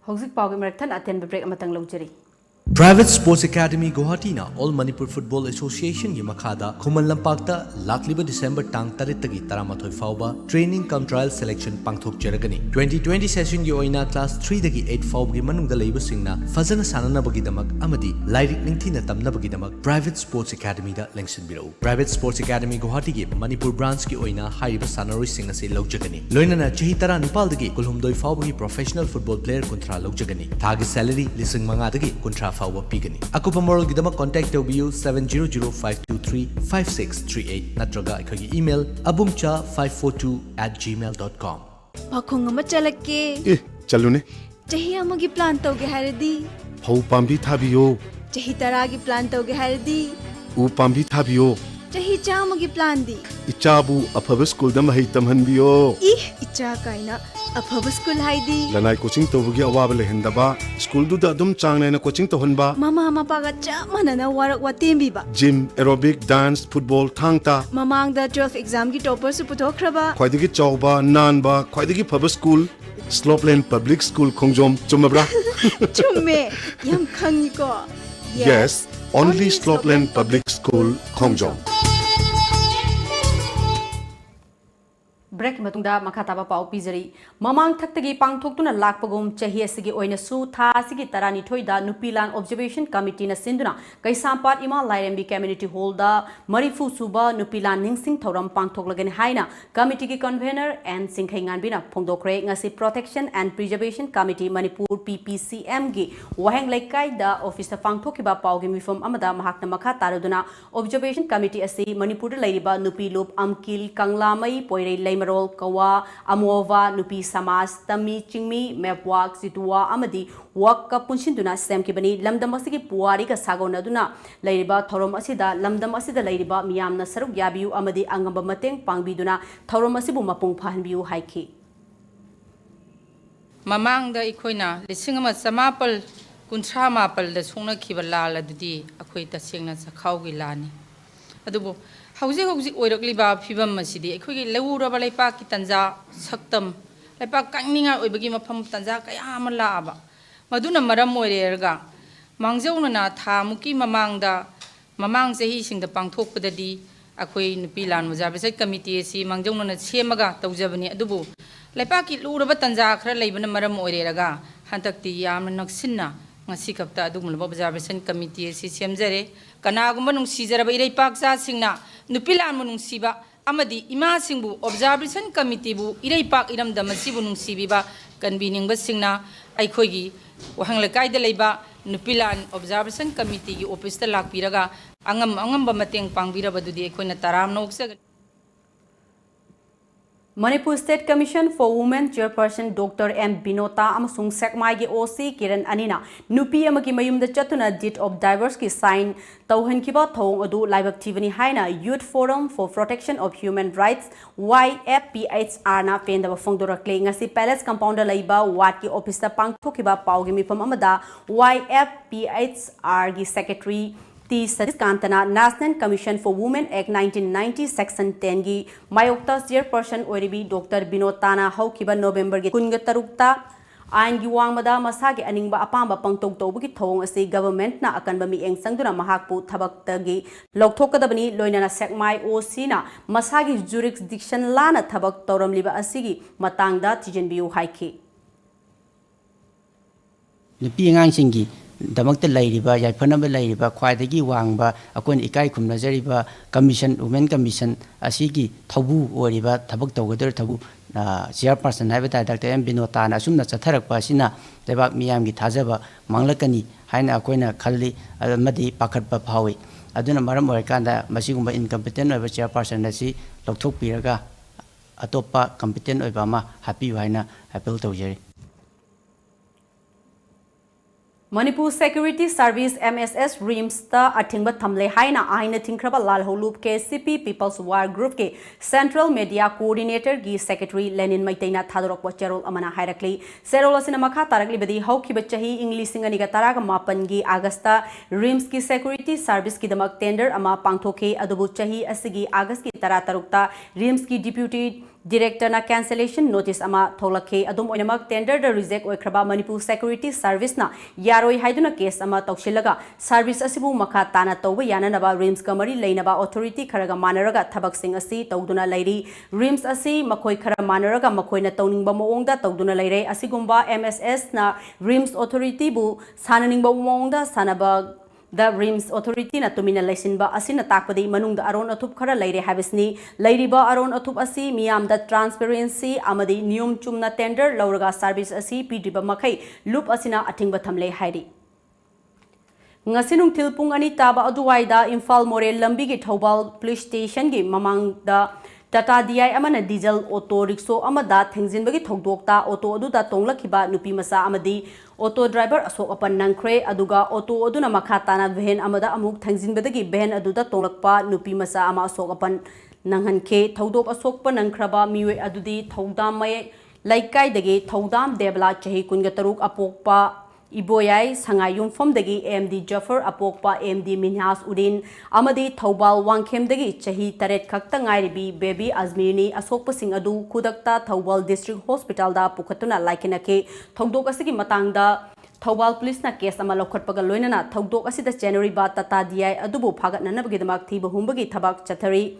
[SPEAKER 1] हौजिक पाउगी मरथन अटेन ब्रेक अमतंग लौजरी
[SPEAKER 16] Private Sports Academy Guwahati na All Manipur Football Association gi makhada Khuman Lampakta lakliba December tang 8 tagi 13 fauba training cum trial selection pangthok jaragani 2020 session gi oina class 3 dagi 8 fauba gi manungda leiba singna fazana sanana bagi damak amadi lairik ningthina tamna bagi damak Private Sports Academy da lengsin birau Private Sports Academy Guwahati gi Manipur branch gi oina haiba sanaroi singa se logjagani loinana chahi tara nipal dagi kulhumdoi fauba gi professional football player kontra logjagani thagi salary lising manga dagi kontra fauba pigani akupa moral gidama contact tobiu 7005235638 natraga ikagi email abumcha542@gmail.com
[SPEAKER 2] Pakhong ama chalake
[SPEAKER 17] चलुने
[SPEAKER 2] chahi amagi plan tawge haradi
[SPEAKER 17] फौ पाम्बी थाबियो
[SPEAKER 2] chahi taragi plan tawge haradi
[SPEAKER 17] उ पाम्बी थाबियो
[SPEAKER 2] chahi chamagi plan di
[SPEAKER 17] इचाबु अफब school दम हई तमहनबियो
[SPEAKER 2] icha kaina afaba school haidi
[SPEAKER 17] लनाई कोचिंग तोबगी अवाब लेहंदबा स्कूल दुदा दुम चांगनेना कोचिंग तोहनबा
[SPEAKER 2] mama mapaga chamanana warak watembiba
[SPEAKER 17] gym aerobic dance football thangta
[SPEAKER 2] mamangda 12 exam gi topper su puthokraba
[SPEAKER 17] ख्वाइदगी चौबा नानबा ख्वाइदगी फब school Slopeland public school Khongjom चुमब्रा
[SPEAKER 2] chumme yam khangi ko
[SPEAKER 17] yes only Slopeland Public School Khongjom
[SPEAKER 1] break मतुंगदा मखाताबा पाउ पिजरी ममांग थक्तगी पांगथोक्तुना लाकपगुम चाही असगी ओइना सु था असगी तरानी थोइदा नुपीलान ऑब्जर्वेशन कमिटी ना सिंदुना कैसांपाट इमा लाइरेंबी कम्युनिटी हॉल दा मरीफु सुबा नुपीलान निंगसिंग थौरम पांगथोकलगन हाइना कमिटी की कन्वेनर एन सिंखैंगानबिना फोंदोखरे ngasi protection and preservation committee Manipur PPCM गी वहेंग लेकाई दा ऑफिस पांगथोकिबा पाउगी मिफम अमदा महाकना मखा तारुदुना ऑब्जर्वेशन कमिटी असि मणिपुर लैरिबा नुपी लोप अमकिल कंगलामई पोइरै Rol Kawa, Amova, Nupi Samas, Tami, Chingmi, Mepwak, Situa, Amadi, Waka Punshinduna, Semkibani, Lamdamasiki, Puarika Sagonaduna, Ladiba, Toromasida, Lamdamasida, Ladiba, Miamna Saruk Yabu, Amadi, Angamba Mateng, Pangbiduna, Toromasibu Mapung Panbiu Haiki.
[SPEAKER 18] Mamang the Equina, the Singama Samapal, Kuntra Mapal, the Suna Kivala, the D, Aquita Singna Sakawilani. Adubo. Hausi oirokliba phibam masidi ekhoi leuraba leipa ki tanja saktam leipa kangninga oibagi mafam tanja kaya amala aba maduna maram oirerga mangjauna na tha muki mamangda mamang sehi singda pangthokpadadi akhoi nupilan mujabese committee si mangjauna na semaga tawjabani adubu leipa ki luraba tanja khara leibana maram oireraga hantakti yamna naksinna ngasi kapta adugumba observation committee si semjare kanagumba nungsijara irei paksa singna nupilan munungsiba amadi ima singbu observation committee bu irei pak iram damasibu nungsibiba convening ba singna aikhoigi wahanglai da leiba nupilan observation committee gi office ta lakpiraga angam ba mateng pangbira badudi aikhoina taram noksa
[SPEAKER 1] Manipur State Commission for Women Chairperson Dr. M. Binota amasung Sekmai gi OC Kiran Anina Nupi amagi mayumda chatuna deed of divorce ki sign tauhankiba thong adu laibak thivani haina Youth Forum for Protection of Human Rights YFPHR na pendaba phongdorakle ngasi Palace Compound laiba ward ki office ta pangthokiba paugi mifam amada YFPHR gi secretary T. Kantana National Commission for Women Act 1990 Section 10 gi Mayokta Chairperson Oribi Dr. Binotana Haukiba November gi Kunga Tarukta Ain gi wangmada masagi aningba apamba pangtog tawbugi thong ase government na akanba mi eng sangduna mahakpu thabakta gi lokthokadabani loinana sekmai OC na masagi jurisdiction lana thabak tawramliba asigi matangda tijenbiu haiki
[SPEAKER 19] Nupi angangsinggi damakta lairiba yaifanaba lairiba khwaidagi wangba akon ikai khumnajariba commission women commission asigi thobu oriba thabak tawgadar thobu chairperson haiba Dr. M. Binota na sumna chatharakpa sina lebak miyamgi thajaba manglakani haina akoina khalli amadi pakhatpa phawi aduna maram oikanda masigumba incompetent oiba chairperson asi lokthokpiraga atoppa competent oiba ma happy haina appeal tawjari
[SPEAKER 1] Manipur Security Service MSS RIMS ta athingba thamle haina aina thingkraba lal holup KCP People's War Group ke Central Media Coordinator gi Secretary Lenin Maitaina thadorok cherol amana hairakli serol asina makha tarakli bedi haukiba chahi English singaniga taraga mapan gi Augusta RIMS ki Security Service ki damak tender ama pangthoke adubu chahi asigi August ki tara tarukta RIMS ki Deputy Director cancellation notice ama tholakhe adum oinamak tender da reject oikraba Manipur Security Service na yaroi haiduna case ama tawshilaga service asibu makha tana tawba yananaba rims kamari leinaba authority kharaga manaraga thabak sing asi tawduna lairi rims asi makhoi khara manaraga makhoina tawningba moongda tawduna laire asigumba MSS na rims authority bu sananingba moongda sanaba The Rims Authority na tumina laisinba asina takpadi manungda aron athup khara laire habisni lairiba aron athup asi miyamda transparency amadi niyom chumna tender lauraga service asi pidriba makhai loop asina atingba thamle hairi ngasinung tilpung ani taba aduwaida Imphal Morel lambi gi Thobal police station gi mamangda Tata DI amana diesel auto rickshaw amada thengjinbagi thogdokta auto aduda tonglakhiba nupi masa amadi auto driver asok apan nangkhre aduga auto aduna makha tana van amada amuk thengjinbadagi van aduda tonglakpa nupi masa ama asok apan nanghankhe thodok asokpa nangkhraba miwe adudi thodam mai laikai dagi thodam debla chahi kunga taruk apokpa Iboyai Sangai Yumfomdagi AMD Jaffer Apokpa AMD Minhas Udin Amadi Thobal Wangkhemdagi Chahi Taret Khakta Ngairibi Baby Azmirni Asokpa Sing Adu Kudakta Thobal District Hospital da Pukhatuna Laikinake Thogdok asigi matangda Thobal Police na case ama lokhatpaga loinana thogdok asida January ba Tata DI adubu phagatnanabagidamak thiba humbagi thabak chathari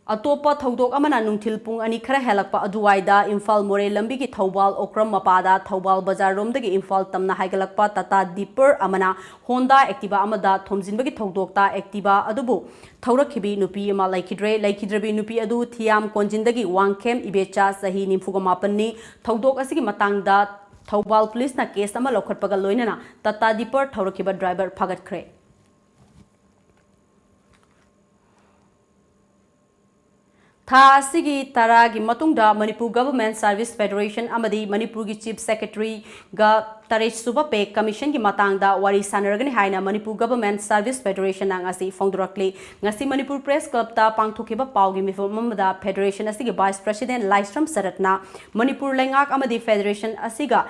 [SPEAKER 1] Atopa Thodok amana nungthil pung ani khara helakpa aduwaida Imphal Morel lambi gi Thobal Okram mapada Thobal Bazar romdagi Imphal tamna haigalakpa Tata Deeper amana Honda Activa amada thomjinbagi thodokta Activa adubu thaurakhibi nupi ama laikhidrabi nupi adu thiam konjindagi Wangkhem Ibecha sahi nimfuga mapanni thodok asigi matangda Thobal Police na case ama lokhatpaga loinana Tata Deeper thaurakhiba driver phagatkhre Tha asigi taragi matungda Manipur Government Service Federation amadi Manipur gi Chief Secretary ga Taresh Suba Pay Commission gi matangda wari sanaragani haina Manipur Government Service Federation ang asi fongdurakli ngasi Manipur Press Club ta pangthokiba pawgi mifom amada Federation asigi Vice President Laistram Saratna Manipur Lengak amadi Federation asiga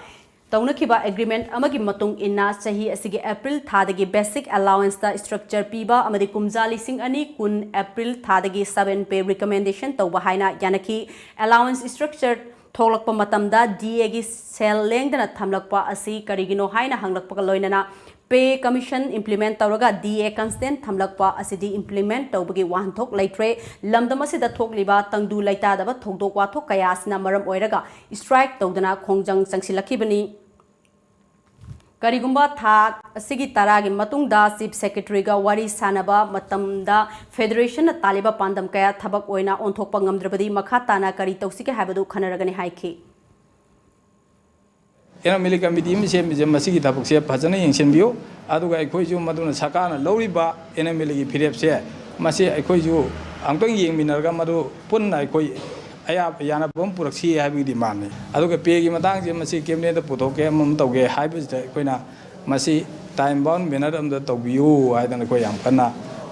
[SPEAKER 1] Taunakhiba agreement amagi matung inna chahi asigi April thadagi basic allowance ta structure piba amadi kumjali sing ani kun April thadagi 7 pay recommendation tawba haina yanaki allowance structure tholakpa matamda DA gi cell lengdana thamlakpa asi karigino haina hanglakpa loinana pay commission implement tawraga DA constant thamlakpa asidi implement tawbagi wanthok laitre lamdam asida thokliba tangdu laita daba thokdok wathok kayasna maram oiraga strike tawdana khongjang changsilakibani Karigumba tha asigi taragi matungda Chief Secretary ga wari sanaba matamda Federation na taliba pandam kaya thabak oina onthokpa ngamdrabadi makha tana kari tawsike habadu khanaragani haikhi
[SPEAKER 20] Ena mili committee mi sem je masigi thabak se phajana yengsenbiyo aduga aikhoi ju maduna sakana loriba ena mili gi phirep se masi aikhoi ju angtong yengminarga madu punna aikhoi aya yana bom puraksi habi di manne aduga pe gi matang je masi kemne da puthoke mum tawge habi je koina masi time bound manner am da tawbiu aidana ko yam kana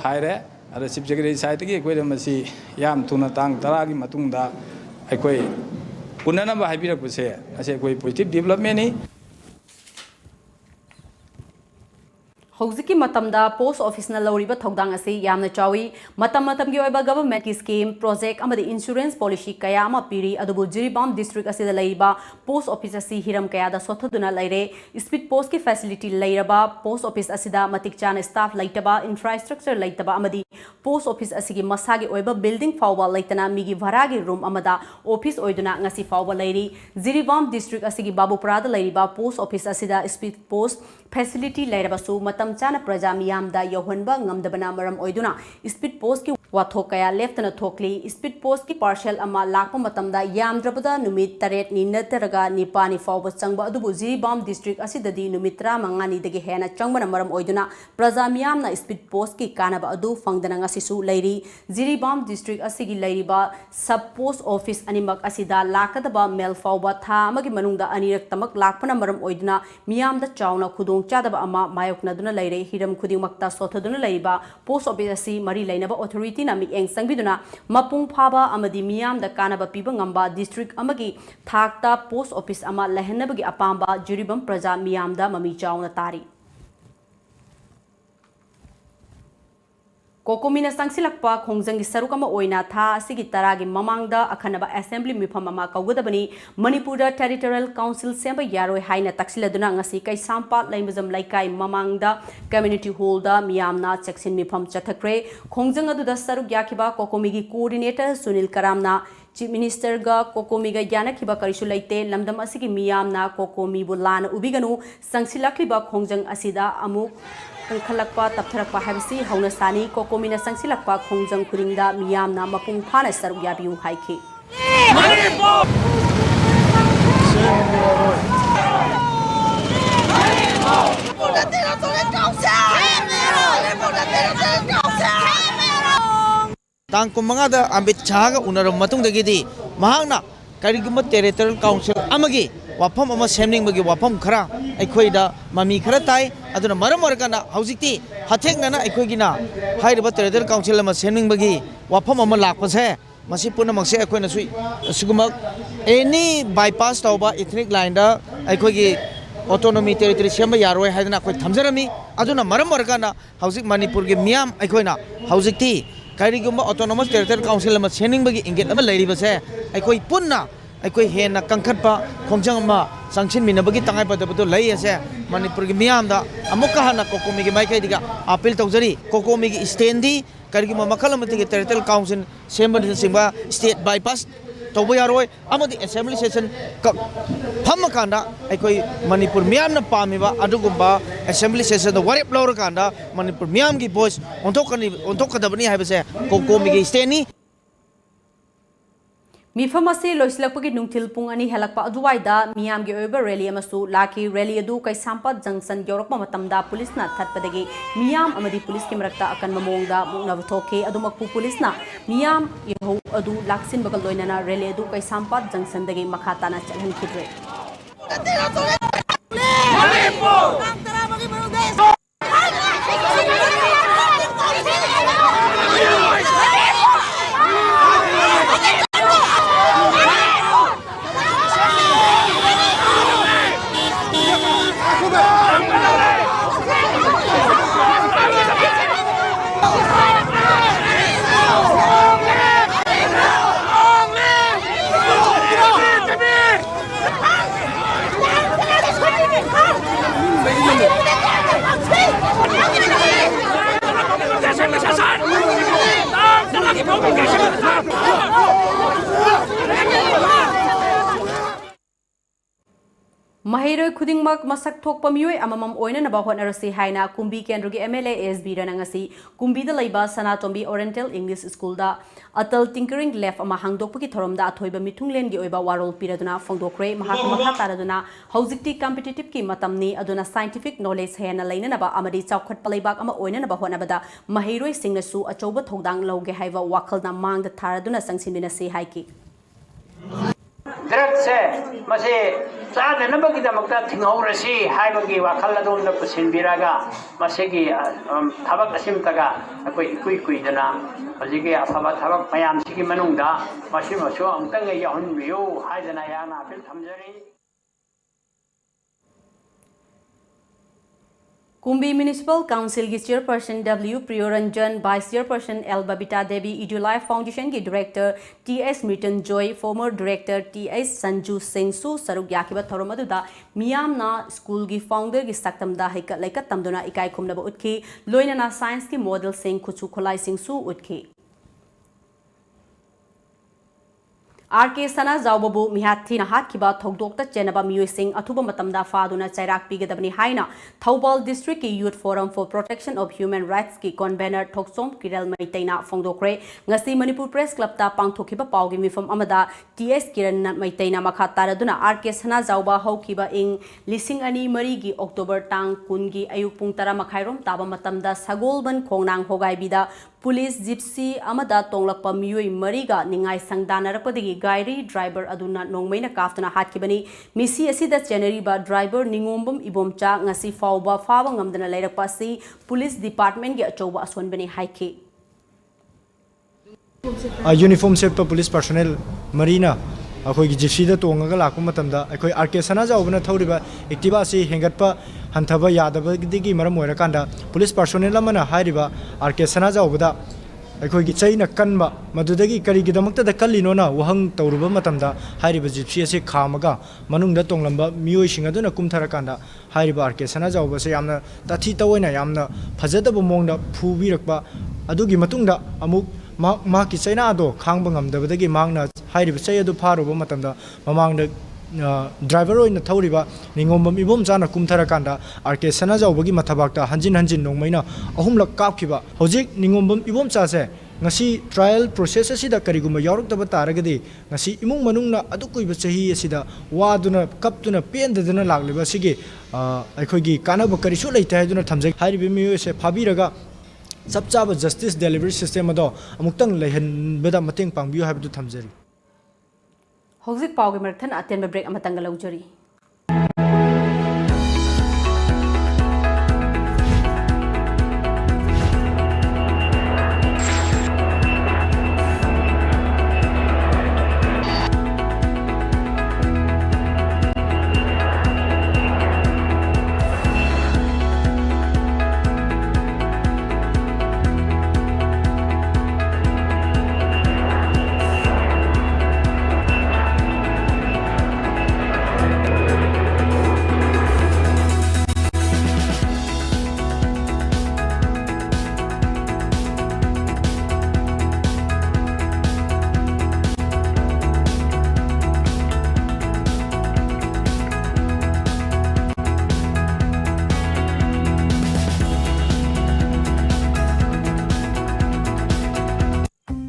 [SPEAKER 20] haire ada chief secretary side gi ko masi yam tuna tang tara gi matung da aikoi punana ba habi rak se ase koi positive development ni
[SPEAKER 1] Hoziki matamda post office na loriba thodang ase yamna chawi matam gi oiba government ki scheme project amadi insurance policy kaya ama piri adubu Jiribam district asida laiba post office asi hiram kaya da sothaduna laire speed post ki facility lairaba post office asida matik chana staff laitaba infrastructure laitaba amadi post office asigi masagi oiba building fawba laitana migi bharagi room amada office oiduna ngasi fawba lairi Jiribam district asigi Babupura da lairiba post office asida speed post facility lairaba su matam chana praja miyamda yohanba ngamdabana maram oiduna speed post ki wathokaya left na thokli speed post ki partial ama lakpa matamda yamdrabada numit taret ni nataraga nipani fawba changba adubu Jiribam district asidadi numitra mangani dagi hena changbana maram oiduna praja miyamna speed post ki kanaba adu fangdana ngasisu lairi Jiribam district asigi lairiba sub post office animak asida lakadaba mail fawba tha amagi manungda anirak tamak lakpana maram oiduna miyamda chauna khudong chadaba ama mayoknaduna laire hiram khudingmakta sothaduna laiba post office asi mari lainaba authority na mieng sangbiduna mapung phaba amadi miyam da kanaba piba ngamba district amagi thakta post office ama lehenabagi apamba Jiribam praja miyam da mami chauna tari Kokomina sangsilakpa khongjanggi saruk ama oina tha asigi taragi mamangda akhanaba assembly mifam ama kaugadabani Manipura Territorial Council semba yaroi haina taksiladuna ngasi kai sampat laimajam laikai mamangda community hall da miyamna section mifam chathakre khongjang aduda saruk yakiba Kokomigi coordinator Sunil Karamna Chief Minister ga Kokomiga yanakiba karisu laite lamdam asigi miyamna Kokomi bulana ubiganu sangsilakliba khongjang asida amuk Kalakpa taptharakpa habisi hauna sani Kokomina sangsilakpa khongjang kuringda miyamna mapung phana saruk yabiu haiki
[SPEAKER 21] Tang kumangada ambit chaga unaram matung dagidi mahangna kariguma territorial council amagi wafam ama semning bagi wafam khara aikhoida mami khara tai aduna maram warkana haujikti hatheknana aikhoigina hairiba territorial council ama semning bagi wafam ama lakpase masi puna makse aikhoina sui suguma any bypass tauba ethnic line da aikhoigi autonomy territory semba yaroi haidana akhoi thamjarami aduna maram warkana haujik manipur gi miyam aikhoina haujikti kariguma autonomous territorial council ama semning bagi inget ama leiribase aikoi punna aikoi hena kangkhatpa khongjang ma sangchin minabagi tangai padabatu lai ase manipur gi miyamda amukka hana Kokomi gi maikai diga appeal tawjari Kokomi gi standi kariguma makhalamati gi territorial council semba singba state bypass tawba yaroi amadi assembly session phamakanda aikoi manipur miyamna pamiba adugumba assembly session da warep lawrakanda manipur miyam gi voice onthokadabani haibase Kokomi gi standi
[SPEAKER 1] Mifamasi loislakpagi nungtil pung ani helakpa aduwaida miyamgi oiba rally amasu laki rally adu kai sampat junction yorokpa matamda police na thatpadagi miyam amadi police ki marakta akan mamongda muknabu thoke adumakpu police na miyam yeho adu laksin bagal loinana rally adu kai sampat junction dagi makhatana chalhan khidre Mahiroi khudingmak masak thokpa mioi amamam oina naba honarasi haina Kumbi Kendrugi MLA SB ranangasi Kumbi da laiba Sanatombi Oriental English School da Atal Tinkering Left ama hangdokpaki thoromda athoiba mithunglen gi oiba warol piraduna fongdokre mahak makha taraduna haujikti competitive ki matamni aduna scientific knowledge hena laina naba amadi chawkhat palaibak ama oina naba honabada mahiroi singnasu achoba thodang lauge haiwa wakhalna mangda tharaduna sangsinbina se haiki
[SPEAKER 22] Drug se mase sada nabagi da makta thingaurasi haibagi wakhal adonda pusinbiraga masegi thabak asim taga akoi kui dana hojigi afaba thabak mayam sigi manungda masimaso amtanga yahun biyo haidana yana apil thamjari Kumbi Municipal Council ki Chairperson W. Priyoranjan, Vice Chairperson L. Babita Devi, EduLife Foundation ki Director T.S. Mritan Joy, former Director T.S. Sanju Singh Su saruk yakiba thoromaduda miyamna school ki founder ki saktamda haikat laikat tamduna ikai khumnaba utki loinana science ki model sing khuchu kholai sing su utki R.K. Sana Zawbabu Mihathi na Hatkiba Thogdokta Chenaba Muising Atuba Matamda Faduna Chairak Pigadabni Haina Thaubal District Youth Forum for Protection of Human Rights ki convener Thoksom Kiral Maitaina Fongdokre Ngasi Manipur Press Club ta Pangthokiba Paugi Mifam Amada T.S. Kiran Maitaina Makataraduna R.K. Sana Zawba Haukiba ing Lising Ani Marigi October Tang Kungi Ayupung Tara Makhairom Taba Matamda Sagolban Kongnang Hogai Bida Police Gypsy Amada Tonglakpa Miyoi Mariga Ningai Sangdanarapadi Gairi driver aduna nongmaina kaftuna hatkibani misi asida January ba driver ningombam ibomcha ngasi fauba fawa ngamdana lairakpa si police department gi achoba asonbani haiki
[SPEAKER 23] uniform set police personnel marina
[SPEAKER 3] ꯑꯩꯈꯣꯏꯒꯤ ꯖꯤꯞꯁꯤꯗ ꯇꯣꯡꯉꯒ ꯂꯥꯛꯄ ꯃꯇꯝꯗ ꯑꯩꯈꯣꯏ R K ꯁꯅꯥꯖꯥꯎꯕꯅ ꯊꯧꯔꯤꯕ ꯑꯦꯛꯇꯤꯚꯥ ꯑꯁꯤ ꯍꯦꯟꯒꯠꯄ ꯍꯟꯊꯕ ꯌꯥꯗꯕꯗꯒꯤ ꯃꯔꯝ ꯑꯣꯏꯔꯀꯥꯟꯗ ꯄꯨꯂꯤꯁ ꯄꯥꯔꯁꯣꯅꯦꯜ ꯑꯃꯅ ꯍꯥꯏꯔꯤꯕ ꯑꯥꯔ ꯀꯦ ꯁꯅꯥꯖꯥꯎꯕꯗ ꯑꯩꯈꯣꯏꯒꯤ ꯆꯩꯅ ꯀꯟꯕ ꯃꯗꯨꯗꯒꯤ ꯀꯔꯤꯒꯤꯗꯃꯛꯇꯗ ꯀꯜꯂꯤꯅꯣꯅ ꯋꯥꯍꯪ ꯇꯧꯔꯨꯕ ꯃꯇꯝꯗ ꯍꯥꯏꯔꯤꯕ ꯖꯤꯞꯁꯤ ꯑꯁꯤ ꯈꯥꯝꯃꯒ ꯃꯅꯨꯡꯗ ꯇꯣꯡꯂꯝꯕ ꯃꯤꯑꯣꯏꯁꯤꯡ ꯑꯗꯨꯅ ꯀꯨꯝꯊꯔꯀꯥꯟꯗ ꯍꯥꯏꯔꯤꯕ ꯑꯥꯔ ꯀꯦ ꯁꯅꯥꯖꯥꯎꯕꯁꯦ ꯌꯥꯝꯅ ꯇꯥꯊꯤ ꯇꯑꯣꯏꯅ ꯌꯥꯝꯅ ꯐꯖꯗꯕ ꯃꯑꯣꯡꯗ ꯐꯨꯕꯤꯔꯛꯄ ꯑꯗꯨꯒꯤ ꯃꯇꯨꯡꯗ ꯑꯃꯨꯛ ꯃꯍꯥꯛꯀꯤ ꯆꯩꯅꯥꯗꯣ ꯈꯥꯡꯕ ꯉꯝꯗꯕꯗꯒꯤ ꯃꯍꯥꯛꯅ ꯍꯥꯏꯔꯤꯕ ꯆꯩ ꯑꯗꯨ ꯐꯥꯔꯨꯕ ꯃꯇꯝꯗ ꯃꯃꯥꯡꯗ ꯗ꯭ꯔꯥꯏꯚꯔ ꯑꯣꯏꯅ ꯊꯧꯔꯤꯕ ꯅꯤꯡꯉꯣꯝꯕꯝ ꯏꯕꯣꯝꯆꯥꯅ ꯀꯨꯝꯊꯔꯀꯥꯟꯗ ꯑꯥꯔ ꯀꯦ ꯁꯅꯥꯖꯥꯎꯕꯒꯤ ꯃꯊꯕꯥꯛꯇ ꯍꯟꯖꯤꯟ ꯍꯟꯖꯤꯟ ꯅꯣꯡꯃꯩꯅ 3ꯂꯛ ꯀꯥꯞꯈꯤꯕ ꯍꯧꯖꯤꯛ ꯅꯤꯡꯉꯣꯝꯕꯝ ꯏꯕꯣꯝꯆꯥꯁꯦ ngasi trial process asida kariguma yaurukdaba taragadi ngasi imung manungna adu kuiba chahi asida waduna kaptuna pendaduna lagliba sigi aikhoigi kanaba karisu leita haduna thamjai haribi miyo se phabiraga chapchaba justice delivery system ado amuktang lehanbada mateng pangbiyo habdu thamjari
[SPEAKER 1] hojik pawge marathon atenba break amatanga laujari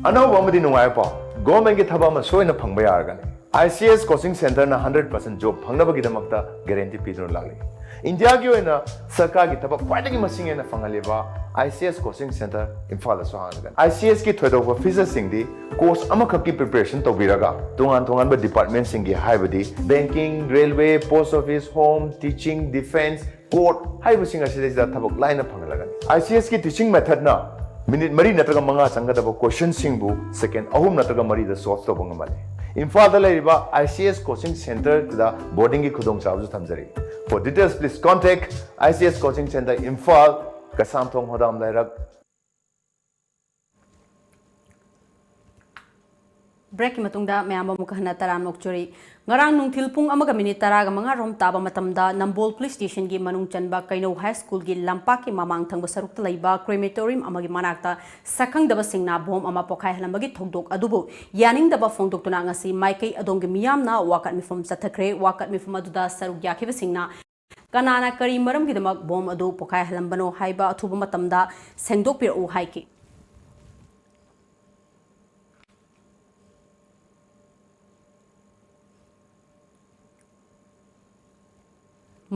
[SPEAKER 4] अनौब अमदी नुंगाय पाव government की थबा में सोयना फंगबा यारगनी ICS coaching centre ना 100% job फंगनबगिदमक्ता guarantee पीदुन लागली India की ओइना सरकार की थबा ख्वाइदगी मसिंगेना फंगलेबा ICS कोचिंग सेंटर इम्फाल सोहानगन ICS की थोदोबा फीचर सिंगदी कोर्स अमखकी प्रिपरेशन तोबिरागा तोंगान तोंगान डिपार्टमेंट सिंगी हाइबदी banking railway post office home teaching defence court हाइबसिंग असिदा थबक लाइन फंगलगन ICS की टीचिंग मेथड ना मिनिट मरी नत्रगा मंगा संगदब क्वेश्चन सिंगबु सेकेंड अहुम नत्रगा मरी द सॉल्व तोबंग मले इम्फाल द लेरिबा ICS कोचिंग सेंटर दा बोर्डिंग की खुदोंग चाबजु थमजरी for details please contact ICS coaching centre Imphal कसामथोंग होदाम लाइरक
[SPEAKER 1] ब्रेक की मतुंगदा मैम मुखहना तराम नोकचोरी ngarang nungthil pung amaga minute taraga manga rom taba matamda Nambol police station gi manung chanba Kaino high school gi lampa ki mamang thangba sarukta laiba crematorium amagi manakta sakhang daba singna bom ama pokhai halambagi thogdok adubu yaning daba phongdok tuna ngasi maikai adongi miyamna wakat mifum chathakre wakat mifum aduda saruk yakhiba singna kanana kari maram gi damak bom adu pokhai halambano haiba athuba matamda sengdok pir u haiki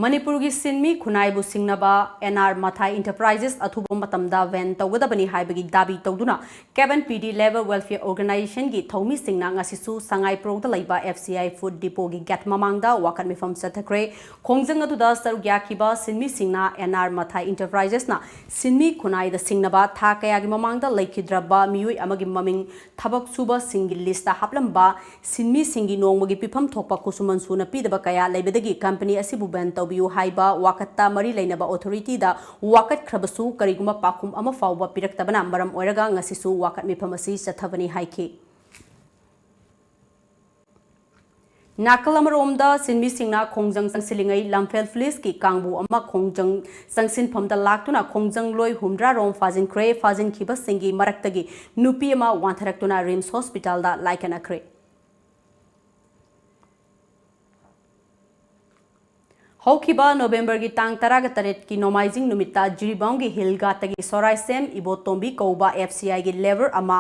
[SPEAKER 1] Manipur gi sinmi khunai bu singnaba NR Mathai Enterprises athubo matamda ven tawgadabani haibagi dabi tawduna Cabin PD Level Welfare Organization gi thomi singna ngasisu sangai progda laiba FCI Food Depot gi gat mamangda wakan mifam sathakre khongjang aduda sarugya khiba sinmi singna NR Mathai Enterprises na sinmi khunai da singnaba tha kaya gi mamangda laikhidraba miyoi amagi maming thabak suba singi lista haplamba sinmi singi nongmagi pifam thokpa kusuman suna pidaba kaya laibadagi company asibu ban biu haiba wakatta mari leinaba authority da wakat khrabasu kariguma pakhum ama fawba piraktabana maram oiraga ngasisu wakat miphamasi chathabani haiki Nakalamromda sinmi singna khongjang sangsilingai lamphel flis ki kangbu ama khongjang sangsin phamda laktuna khongjang loi humdra rom fajin kre fajin khiba singi maraktagi nupi ama wantharaktuna Rims Hospital da laikana kre Hokiba November gi tang taraga taret ki nomaizing numita jiribang gi hilga tagi sorai sem ibotombi koba FCI gi lever ama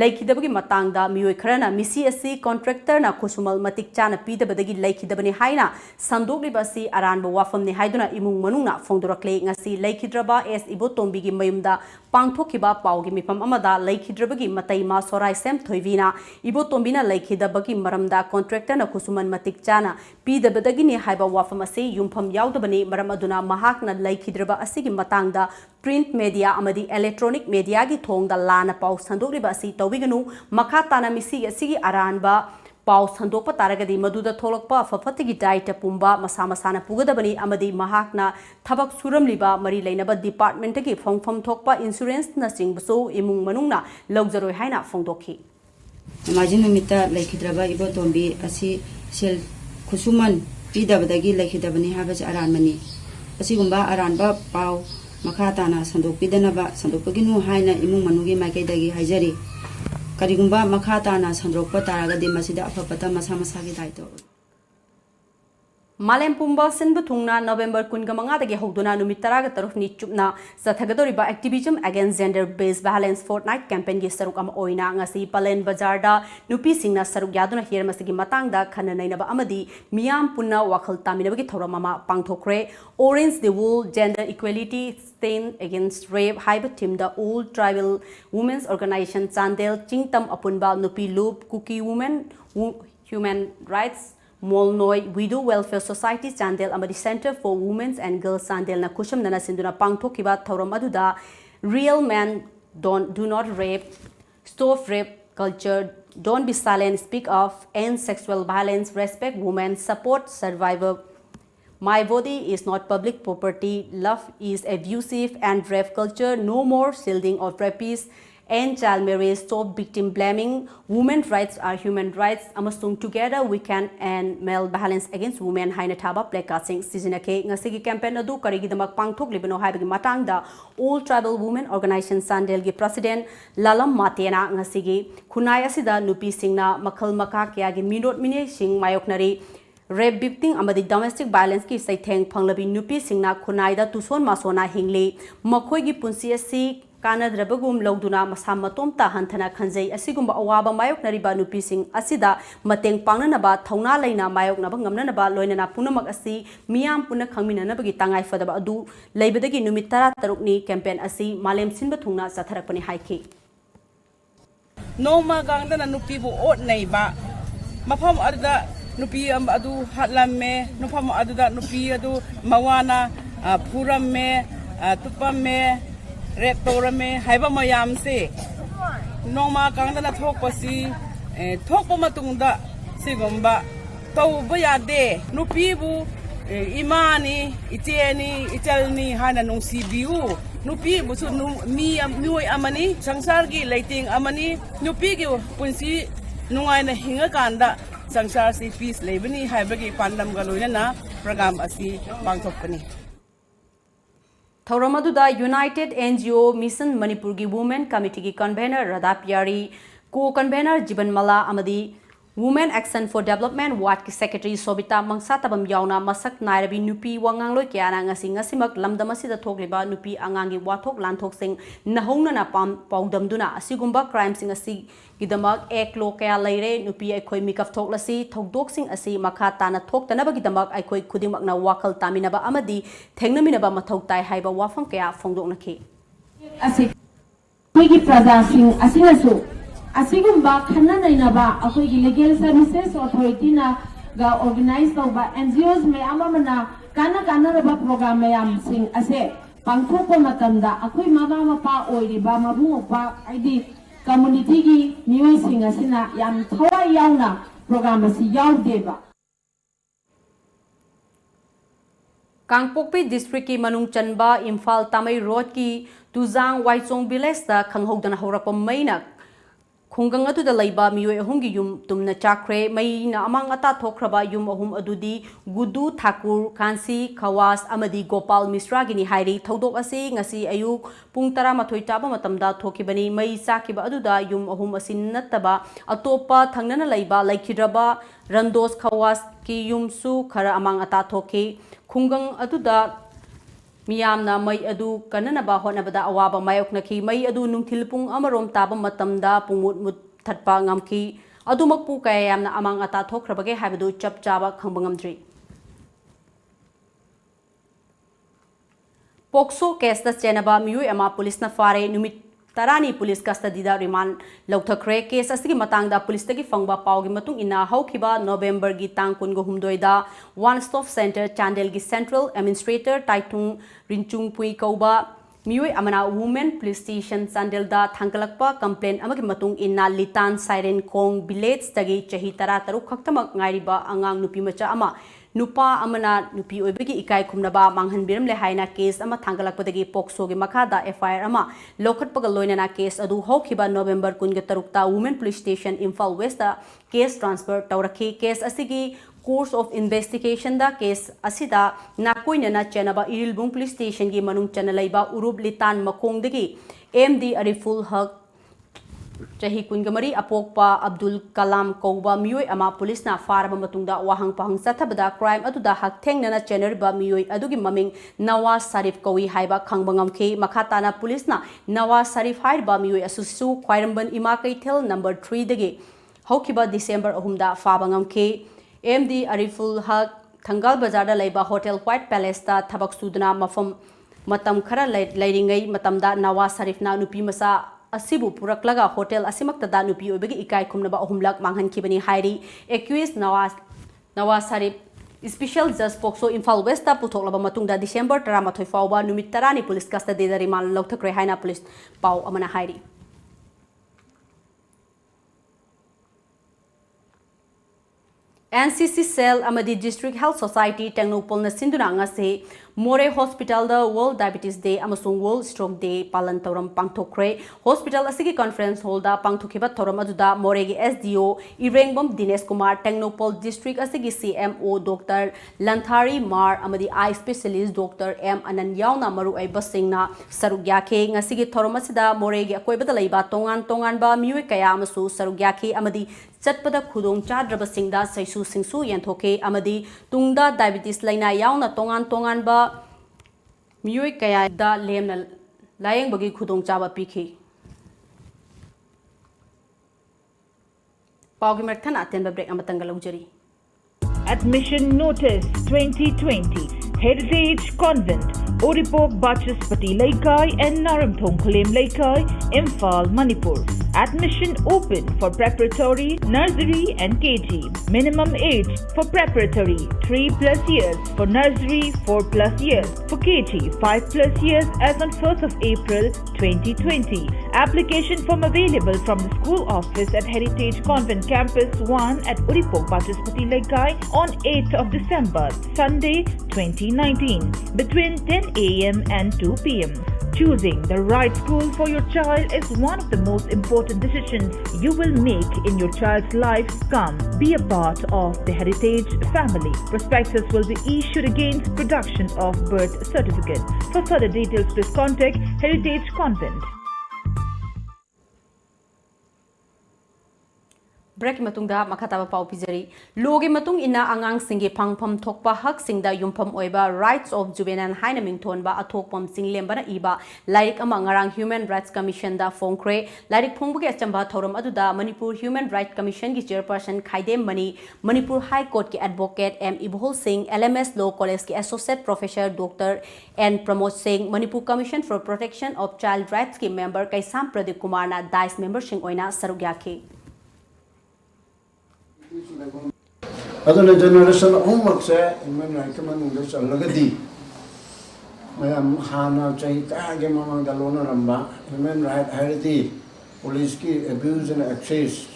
[SPEAKER 1] laikidabagi matangda miyoi kharana misi asi contractor na khusumal matik chana pidabadagi laikidabani haina samdogliba si aranba wafamni haiduna imung manungna phongdorakle ngasi laikidraba S ibotombi gi mayumda pangthokiba pawgi mifam amada laikidrabagi matai ma sorai sem thoivina ibotombina laikidabagi maramda contractor na khusuman matik chana pidabadagi ni haiba wafam asi yumpham yaudabani maram aduna mahakna laikidraba asigi matangda print media amadi electronic media gi thongda lana paw sandokriba asi tawiganu makha tana misi asigi aranba पाउ संदोक तारगदी Madhuda थोलकपा फफतगी diet पुंबा मसा मसाना पुगदबनी अमदी महाकना थबक सुरमलिबा मरी लेनबा department की फोंगफम थोकपा insurance न सिंगबसो इमुंग मनुंगना लौजरोय हाइना फोंदोखी
[SPEAKER 5] माजी नुमिता लेखिद्रबा इबोतोंबी असि cell खुसुमन पीदबदगी लेखिदबनी हाबस अरानमनी असिगुंबा अरानबा पाउ मखा ताना संदोकपिदनबा संदोकपगिनु हाइना इमुंग मनुगी माइकैदगी हाइजरी करिगुंबा मखा ताना संदोकप तारगदी मसिदा अफपता मसा मसागी दायित्व
[SPEAKER 1] मालेम पुंबा सिंबु थुंगना नवंबर 15 हौदुना नुमित 13 चुपना सथगदोरिबा activism against gender based violence fortnight campaign की सरुक अम ओइना ngasi पलेन बाजार नुपी सिंगना सरुक यादुना हियर मसिगी मतंगदा खननैनबा अमदी मियाम पुन्ना वाखल तामिनबगी थौरम अमा पांगथोखरे orange the world gender equality stand against rape हाइब team the all tribal women's organisation Chandel चिंगतम अपुनबा नुपी लूप Kuki women human rights Molnoi Widow Welfare Society Chandel amadi Center for Women's and Girls Chandel na kusham nana sinduna pangthokiba thauram aduda real men do not rape, stop rape culture, don't be silent, speak of, end sexual violence, respect women, support survivor. My body is not public property, love is abusive, and rape culture, no more shielding of rapists. End child marriage, stop victim blaming, women's rights are human rights, amasung together we can end male violence against women haina thaba placarding sizinake ngasigi campaign adu karigidamak pangthok libano haibagi matangda all tribal women organization Sandel gi president Lalam Matena ngasigi khunai asida nupi singna makhal maka kya gi minot mine sing mayoknari rape victim amadi domestic violence ki saitheng phanglabi nupi singna khunai da tuson masona hingli makhoi gi punsi asi कानद्रबगुम लौदुना मसा मतोमता हंथना खंजै असिगुम अवाबा मायोकनरिबा नुपिसिंग असिदा मतेंग पांगननबा थौना लैना मायोकनबा ngamnanaba loinana punamak asi miyam puna khangminanabagi tangai fadaba adu leibadagi numit 13 ni campaign asi malem sinba thungna satharakpani haiki
[SPEAKER 6] noma gangdana nupi bu ot neiba mafam arda nupi adu hatlamme nupam aduda nupi adu mawana puramme tupamme rape तौरमे हाइबा मयाम से नोमा कांगदना थोकपसी थोकपमतुंगदा सिगुंबा तौबा यादे नुपीबु इमानी इचेनी इचलनी हाना नुंसीबियु नुपीबुसु मियोय अमनी संसारगी letting अमनी नुपीगी पुंसी नुंगाइना हिंगाकांदा संसार से piece लेबनी हाइबगी पांडमगा लोइना प्रोग्राम असी पांगथोकपनी
[SPEAKER 1] थौरमदुदा यूनाइटेड एनजीओ मिशन मणिपुर की वुमेन कमिटी की कन्वेनर राधाप्यारी को कन्वेनर जीवन मला अमदी women action for development ward की सेक्रेटरी सोबिता मंगसा तबम यावना मसक नायरबी नुपी वांगांगलोय क्याना ngasimak lamdam asida thokliba nupi angangi wathok lanthok sing nahongna paudamduna asigumba crime sing asi gidamak ek lo kaya leire nupi aikhoi mikaf thoklasi thodok sing asi makha tana thoktanaba gidamak aikhoi khudimakna wakhal taminaba amadi thengnaminaba mathau tai haiba wafam kaya phongdoknakhi
[SPEAKER 23] asi migi praja sing asinasu asigumba khanna nainaba akhoi legal services authority na ga organize tawba NGOs me amamana kana raba program mayam sing ase pangthokpa matamda akhoi mama mapa oiriba mabungokpa aidi community gi miyoi sing asina yam thawai yauna program asi yaudeba
[SPEAKER 1] Kangpokpi district की मनुंग चनबा Imphal तामई road की तुजांग वाइचोंग village दा खंगहोगदना हौरप मैना खुंगंग अदुदा लैबा मियोय अहुंगी yum तुमना चाख्रे मैना among अता थोख्रबा yum अहुम अदुदी गुदु ठाकुर कांसी खवास अमदी गोपाल मिश्रा गिनी हाइरी थौदोक असी ngasi ayuk pung 13 taaba matamda thokibani mai chakiba aduda yum ahum asin nattaba atopa thangnana laiba laikhidraba randos khawas ki yumsu khara amang ata thoki khungang aduda miyamna mai adu kananaba honabada awaba mayoknaki mai adu nungthil pung amarom taba matamda pungmut mut thatpa ngamki adumakpu kayamna amang ata thokrabage habadu chap chaba khangbangamdri POCSO case चेनबा मियोय अमा police न फारे नुमित तरानी police custody दा remand लौथख्रे case असगी मतंगदा पुलिस तगी फंगबा पावगी मतुंग इना हौखिबा नवंबर गी तांग 19 दा वन स्टॉप सेंटर चांदेल गी सेंट्रल एडमिनिस्ट्रेटर टाइटुंग रिंचुंग पुई कौबा Mioi amana women police station Sandilda thangalakpa complaint amagi matung inna litan siren kong village tagi chahi tara taru khaktamak ngairiba angang nupi macha ama nupa amana nupi oibagi ikai khumnaba manghan biram le haina case ama thangalakpadagi pokso gi makhada FIR ama lokhatpaga loinana case adu hokhiba November 13 ta women police station Imphal West ta case transfer tawrakhi case asigi course of investigation da case asida nakoina na chenaba Irilbung police station gi manung chanalaiba urub litan makong degi MD Ariful Haq chahi kungamari apokpa Abdul Kalam Kouba mioi ama police na faraba matungda wahang pahang sathabada crime aduda hak thengna na cheneriba mioi adugi maming Nawaz Sharif Kawi haiba khangbangam khe makhatana police na Nawaz Sharif haiba mioi asusu khwairamban ima kaithel number 3 degi hokiba December 3 da fabangam khe MD Ariful Haq Thangal Bazar da Laiba Hotel White Palace ta thabak sudna mafam matam khara lairingai matamda Nawaz Sharif na nupi masa asibu puraklaga hotel asimakta da nupi obegi ikai khumnaba ahumlak manghan khibani hairi accused Nawaz Sharif Special Judge Pokso Imphal West ta puthok laba matungda December 13 fawba numit 10 ni police custody da rimal lokthakre haina police pau amana hairi NCC Cell amadi District Health Society Tengnopol na sinduna ngase More Hospital da World Diabetes Day amasung World Stroke Day palan tawram pangthokre hospital asigi conference hall da pangthokiba thoram aduda More gi SDO Irengbom Dinesh Kumar Tengnopol District asigi CMO Dr. Lanthari Mar amadi eye specialist Dr. M Anand yauna maru ai basingna sarugya khe ngasigi thoram asida More gi akoibada leiba tongan ba miwe kaya amasu sarugya khe amadi chatpada khudong chadraba singda saisu singsu yanthoke amadi tungda diabetes laina yauna tongan ba mioi kaya da lemna layeng bagi khudong chaba pikhi paugi merthan atenba break amatanga laujari
[SPEAKER 7] Admission Notice 2020 Heritage Convent Oripok Bachaspati Laikai and Naramthong Kholem Laikai Imphal Manipur Admission open for preparatory, nursery and KG. Minimum age for preparatory 3+ years, for nursery 4+ years, for KG 5+ years as on 1st of April 2020. Application form available from the school office at Heritage Convent Campus 1 at Uripok Bachaspati Laikai on 8th of December, Sunday 2019 between 10 a.m. and 2 p.m. Choosing the right school for your child is one of the most important decisions you will make in your child's life. Come, be a part of the Heritage family. Prospectus will be issued against production of birth certificate. For further details, please contact Heritage Convent.
[SPEAKER 1] Break matungda makhataba pau pizari logi matung ina angang singi phangpham thokpa hak singda yumpham oiba rights of juvenile haina mingthon ba athokpam singlembana iba like ama ngarang Human Rights Commission da phongkre like phongbuge achamba thoram aduda Manipur Human Rights Commission gi chairperson Khaidem Mani Manipur High Court ki advocate M Ibhol Singh LMS Law College ki associate professor Dr. N Pramod Singh Manipur Commission for Protection of Child Rights ki member Kaisam Pradeep Kumar na dice member sing oina sarugya
[SPEAKER 8] aduna generation homework se human right manung de chalagadi mayam hana chai ta ge mamang dalona ramba human right haridi police ki abuse and access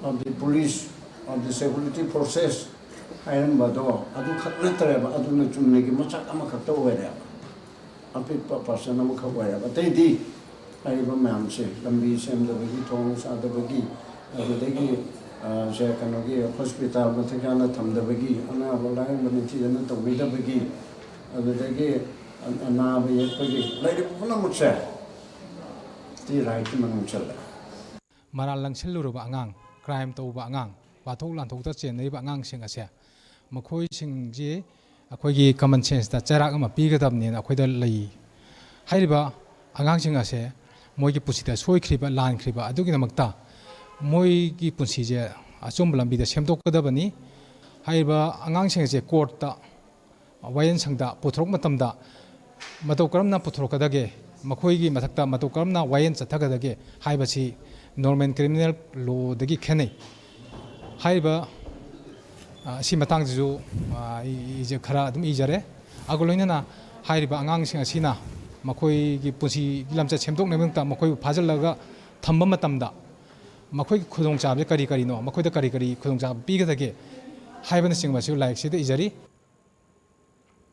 [SPEAKER 8] of the police of the security process ayam bado adu khatna tare ba aduna chumne gi machak ama khatta wera api person am khawaya ba tai di ai ba mam se lambi sem da gi thong sa da gi adu de gi se kanogi hospital mathakana thamdabagi ana bolai maniti jana tawidabagi adudagi ana ba yepagi lai puna mutsa ti right manungchala
[SPEAKER 9] maral langselluruba angang crime tawba angang pathok lanthok ta chenai ba angang sing ase makhoi sing ji akhoi common sense ta charak ama pigadabni akhoi da lai hairiba angang sing ase moi gi pusida soikhriba lan khriba adugi namakta moi gi punsi je achom lambi da semdok kadabani haiba angang sing je court ta wayan sangda puthok matamda mato karamna puthok kadage makhoi gi mathakta mato karamna wayan chathagadage haiba si normal criminal law dagi khenai haiba si matang ju ije khara dum ijare agoloina na haiba angang sing asina मखोई पुंसी लमचा सेमदोकनबंता मखोई फाजलगा थंबा मतमदा मखोई खुदोंचाबे करी करीनो मखोई करी करी खुदोंचाब पीगदगे हाइबन सिंगमसु लाइक सिद इजरी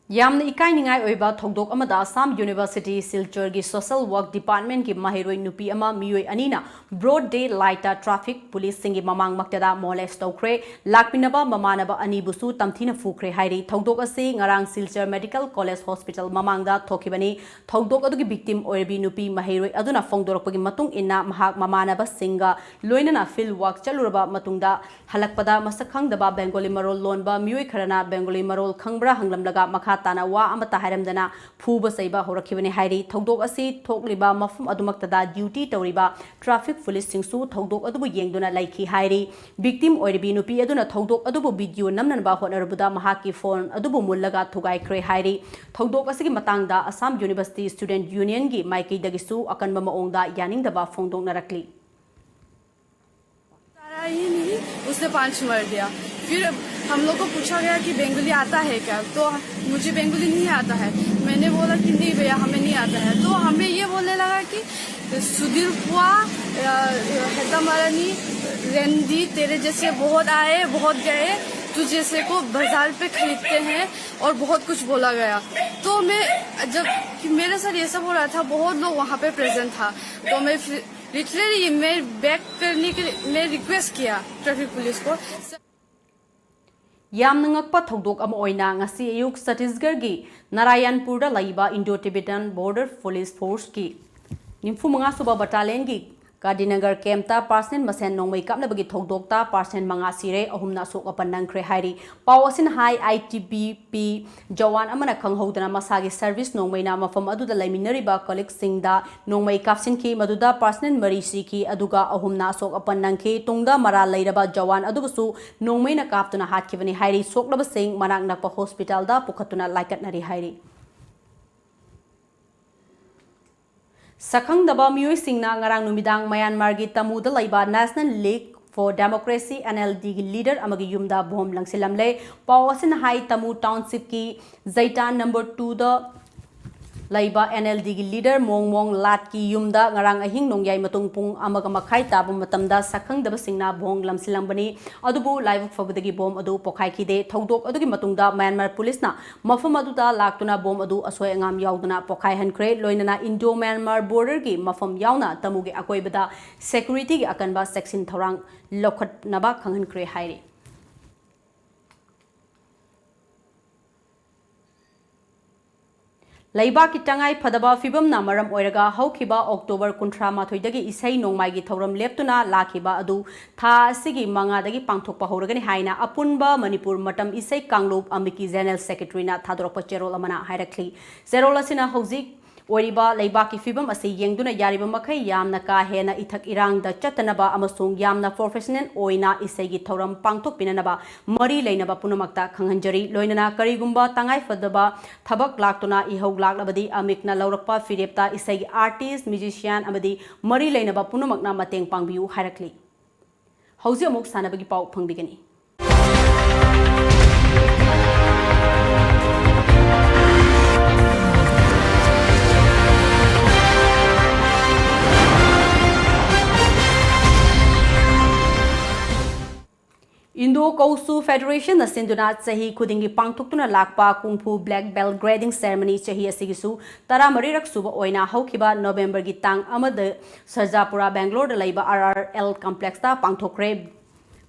[SPEAKER 1] यामन इकाइनिंगाई ओइबा थौदोक अमदा असम यूनिवर्सिटी सिलचर की सोशल वर्क डिपार्टमेंट की माहिरोई नुपी अमा मियोई अनीना broad daylight traffic police सिंगी ममांग मक्तदा मोलेस्ट तौख्रे लाकपिनबा ममानबा अनीबुसु तमथीना फुख्रे हाइरी थौदोक असे ngarang Silchar medical college hospital ममांगदा थोखिबनी थौदोक अदुगी विक्टिम ओइरबी नुपी माहिरोई अदुना फोंदोरकपगी मतुंग इन्ना महाक ममानबा सिंगा लोइनना फील्ड वर्क चलुरबा मतुंगदा हलकपदा मसखंगदबा बेंगोली मरोल लोनबा मियोई खरना बेंगोली मरोल खंगब्रा हंगलमलगा मखा ताना वा अमता हारमदना फूब सैबा होरखिबने हाइरी थौदोक असी थोकलिबा मफम अदुमक्तदा ड्यूटी तौरिबा ट्रैफिक पुलिस सिंगसु थौदोक अदुबु येंगदुना लाइखी हाइरी विक्टिम ओइरबी नुपी अदुना थौदोक अदुबु वीडियो नमनबा होनरबुदा महाकी फोन अदुबु मुल्लगा थुगाइख्रे हाइरी थौदोक असिगी मतंगदा असम यूनिवर्सिटी स्टूडेंट यूनियन की माइकैदगिसु अकनबा मओंगदा यानिंगदबा फोंदोकनरकली
[SPEAKER 10] ही नहीं, उसने 5 मार दिया। फिर हम लोग को पूछा गया कि बेंगोली आता है क्या, तो मुझे बेंगोली नहीं आता है। मैंने बोला कि नहीं भैया हमें नहीं आता है। तो हमें ये बोलने लगा कि सुधीर पुआ हेतामारानी रेंदी तेरे जैसे बहुत आए बहुत गए, तू जैसे को बाजार पे खरीदते हैं और बहुत कुछ बोला गया। तो मैं जब मेरे साथ ये सब हो रहा था, बहुत लोग वहाँ पे प्रेजेंट था, तो मैं लिटरली मैं बैक करने के लिए मैं रिक्वेस्ट किया ट्रैफिक पुलिस को।
[SPEAKER 1] यामनंगकपा थौदोक अमा ओइना ngasi ayuk छत्तीसगढ़ की Narayanpur Laiba Indo Tibetan border police force की 95 सुबा बटालियन की गादीनगर कैंपता पार्सनल मसेन नोंमई कापनबगी थौदोकता पार्सनल मंगा सिरे अहुमना सोक अपन नंख्रे हाइरी पाव असिन हाई ITBP जवान अमना खंगहौदना मसागी सर्विस नोंमईना मफम अदुदा लैमिनरिबा कलिक सिंगदा नोंमई कापसिनखी मदुदा पार्सनल मरी सिखी अदुगा अहुमना सोक अपन नंखे तुंगदा मरा लैरबा जवान अदुबसु नोंमईना कापतुना हातखिबनी हाइरी सोकलबा सिंग मनाक नकपा हॉस्पिटलदा पुखतुना लाइकटनरी हाइरी सखंगदबा मियोई सिंगना ngarang numidang Myanmar gi tamuda laiba National League for Democracy NLD की लीडर अमगी युमदा बोम लंगसिलमले पावसिन हाई तमु टाउनशिप की जैतान नंबर 2 द लाइबा NLD की लीडर मोंग लाट की युमदा ngarang ahing nongyai matung pung amaga makhai tabu matamda sakhangdaba singna bong lamsilambani adubu live fabudagi bom adu pokhai khide thodok adugi matungda Myanmar police na mafam aduda laktuna bom adu asoi angam yauduna pokhai hankre loinana Indo Myanmar border ki mafam yauna tamugi akoibada security gi akanba section thorang lokhat naba khanghankre hairi लैबा की टंगाई फदबा फिबम ना मरम ओइरगा हौखिबा October 18 इसई नोंमाइगी थौरम लेप्तुना लाखिबा अदु था सिगी मंगादगी पांथोकपा हौरगनि हाइना अपुनबा मणिपुर मतम इसई कांगलुप अमिकी general secretary ना थादोरकपा चेरोल अमना हाइरखली जेरोल असिना हौजिक ओरिबा लैबा की फिबम असे येंगदुना यारिबा मखै यामना का हेना इथक इरांगदा चतनबा अमसुंग यामना प्रोफेशनल ओइना इसैगी थौरम पांथोकपिननबा मरी लैनबा पुनमक्ता खंगहंजरी लोइनना करिगुंबा तंगाई फदबा थबक लाक्तुना इहौग लाक्लबदी अमिकना लौरकपा फिरेप्ता इसैगी आर्टिस्ट म्यूजिशियन अमदी मरी लैनबा पुनमक्ना मतेंग पांगबियु हाइरखली हौजि अमुक सानबगी पाउ फंगबिगनी इंडो कौसु फेडरेशन नसिंदुना चही खुदिंगी पांथोक्तुना लाकपा kung fu black belt grading ceremony चही असिगिसु 13 सुबा ओइना हौखिबा नवंबर की तांग अमद सरजापुरा बेंगलोर लैबा RRL कॉम्प्लेक्स ता पांथोक्रे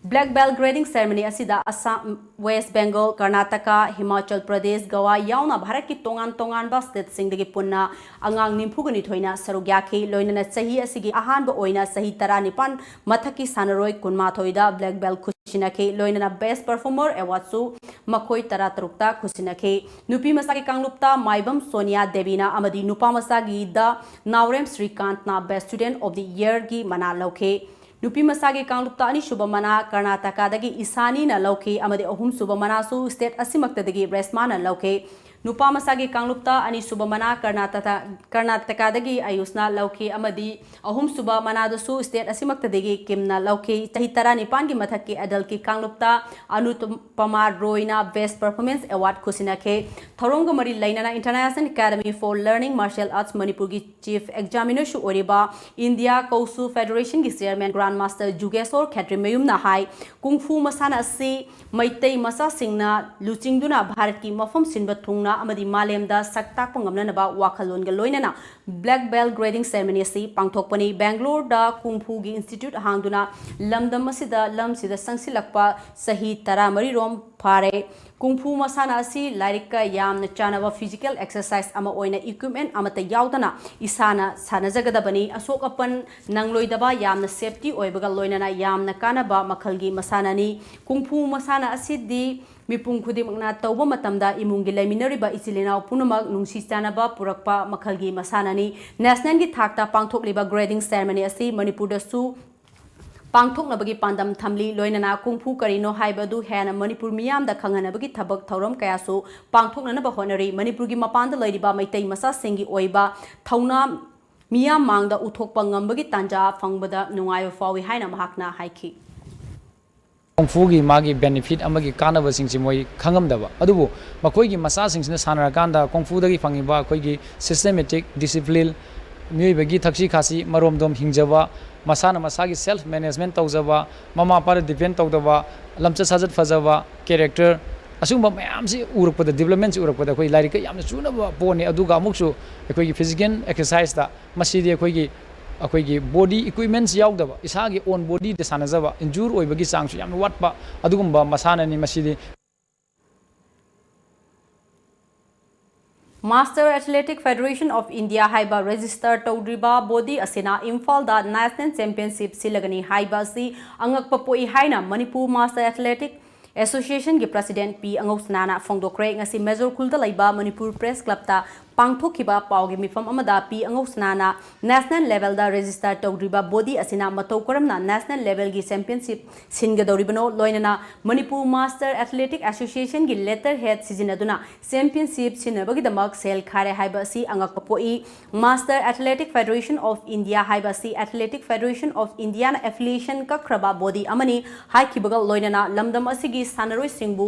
[SPEAKER 1] ब्लैक बेल्ट ग्रेडिंग सेरेमनी असिदा असम वेस्ट बेंगल कर्नाटका हिमाचल प्रदेश गोवा याउना भारत की तोंगान तोंगान बा स्टेट सिंगदगी पुन्ना अंगांग निम्फुगनि थोइना सरुक याखि लोइनना चही असिगी अहानबा ओइना सही 19 मथकी सानरोय कुनमाथोइदा ब्लैक बेल्ट खुसिनाखे लोइनना बेस्ट परफॉर्मर अवार्डसु मखोय 13 खुसिनाखे नुपी मसागी कांगलुप्ता माइबम सोनिया देवीना अमदी नुपा मसागी द नावरेम श्रीकांत ना best student of the year की मना लौखे नुपी मसागी कांगलुप्ता अनि शुभ मना कर्नाटका दगी इसानी न लौखे अमदी अहुम शुभ मनासु स्टेट असिमक्तदगी रेस्मा न लौखे Nupa masagi kanglupta ani suba mana Karnatakadagi ayusna lauki amadi ahum suba manada su state asimaktadagi kimna lauki tahitara nipan gi mathaki adalki kanglupta Anupama Roina Best Performance Award kusinake Thoronga Mari Lainana International Academy for Learning Martial Arts Manipur gi Chief Examiner shu oriba India Kausu Federation gi Chairman Grandmaster Jugesor Khatri Mayumna hai Kung Fu masana asi Maitei masa singna luchingduna Bharat ki mafam sinba thungna amadi malemda saktak pangamna ba wakhalon ga loinana Black Belt Grading Ceremony asi pangthokpani Bangalore da Kung Fu gi Institute hangduna lamdam asida lamsida sangsilakpa sahi tara mari rom phare Kung Fu masana asi lairika yamna chanaba physical exercise ama oina equipment amata yaudana isana sanajagadabani asok apan nangloidaba yamna safety oibaga loinana yamna kanaba makhalgi masana ni Kung Fu masana asidi mipung khudimakna tauba matamda imungi laiminariba ichilena punamak nungsi chanaba purakpa makhalgi masana ni national gi thakta pangthokliba grading ceremony asi Manipur da su Pangthoknabagi pandam thamli loinana Kung Fu karino haibadu hena Manipur miyam da khanganabagi thabak thoram kayasu pangthoknanaba honari Manipur gi mapanda loiriba maitai masa singi oiba thauna miyam mangda uthokpa ngambagi tanja fangbada nungayo fawi haina mahakna haiki
[SPEAKER 11] Kung Fu gi magi benefit amagi kanaba singsi moi khangamdaba adubu makoi gi masa singsina sanarakanda Kung Fu dagi fangiba koi gi systematic discipline miyobagi thaksi khasi maromdom hingjaba masana masagi self management tawjaba mama para depend tawdaba lamcha sajat fajaba character asumba mayam si urakpada development si urakpada koi larika yamna chunaba pone aduga amuksu koi gi physical exercise da masidi koi gi body equipments yaudaba isagi on body de sanajaba injure oibagi changsu yamna watpa adugumba masana ni masidi
[SPEAKER 1] Master Athletic Federation of India haiba register tawdriba body asina Imphal da National Championship silagani haiba si angakpa poi haina Manipur Master Athletic Association gi President P Angausnana Fongdokre ngasi Major Khulda laiba Manipur Press Club ta pangthokhiba paugi mifam amada P Angausnana national level da register tawdriba body asina matau karamna national level gi championship singadoribano loinana Manipur Master Athletic Association gi letterhead sizinaduna championship sinabagi damak sel khare haiba si angakpa poi Master Athletic Federation of India haiba si Athletic Federation of Indian affiliation ka khraba body amani haikibaga loinana lamdam asigi sanaroi singbu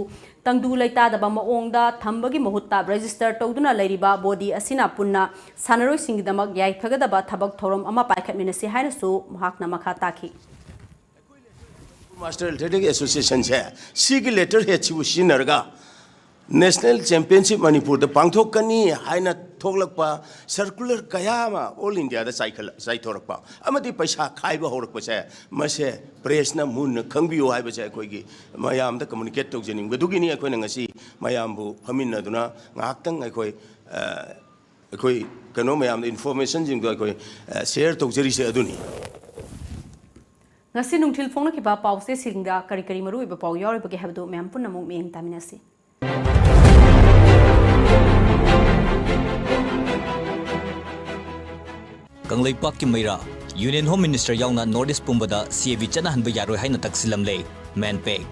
[SPEAKER 1] tangdu laita da ba maongda thambagi mahutta register tawduna lairiba body asina punna sanaroi singdamak yai thagada ba thabak thorom ama paikhat minasi haina su mahakna makha taki
[SPEAKER 15] Master Athletic Association se sigi letter he chiu sinarga National Championship Manipur the Pangthokani haina thoglakpa circular kayama all India da cycle thorakpa amadi paisa khaiba horakpa se mase press na mun khangbiyo haiba se koigi mayam da communicate tawjening bedugini akoi ngasi mayam bu phaminna duna ngaktang akoi kano mayam information jing do akoi share tawjeri se aduni
[SPEAKER 1] ngasi nungthil phongna ki ba pause singda kari kari maru iba pau yori bagi habdu mem punna mung meng taminasi
[SPEAKER 12] Kanglaipak ki Maira Union Home Minister yauna Northeast Pumbada CAB chana hanba yaroi haina taksilamle Manpeg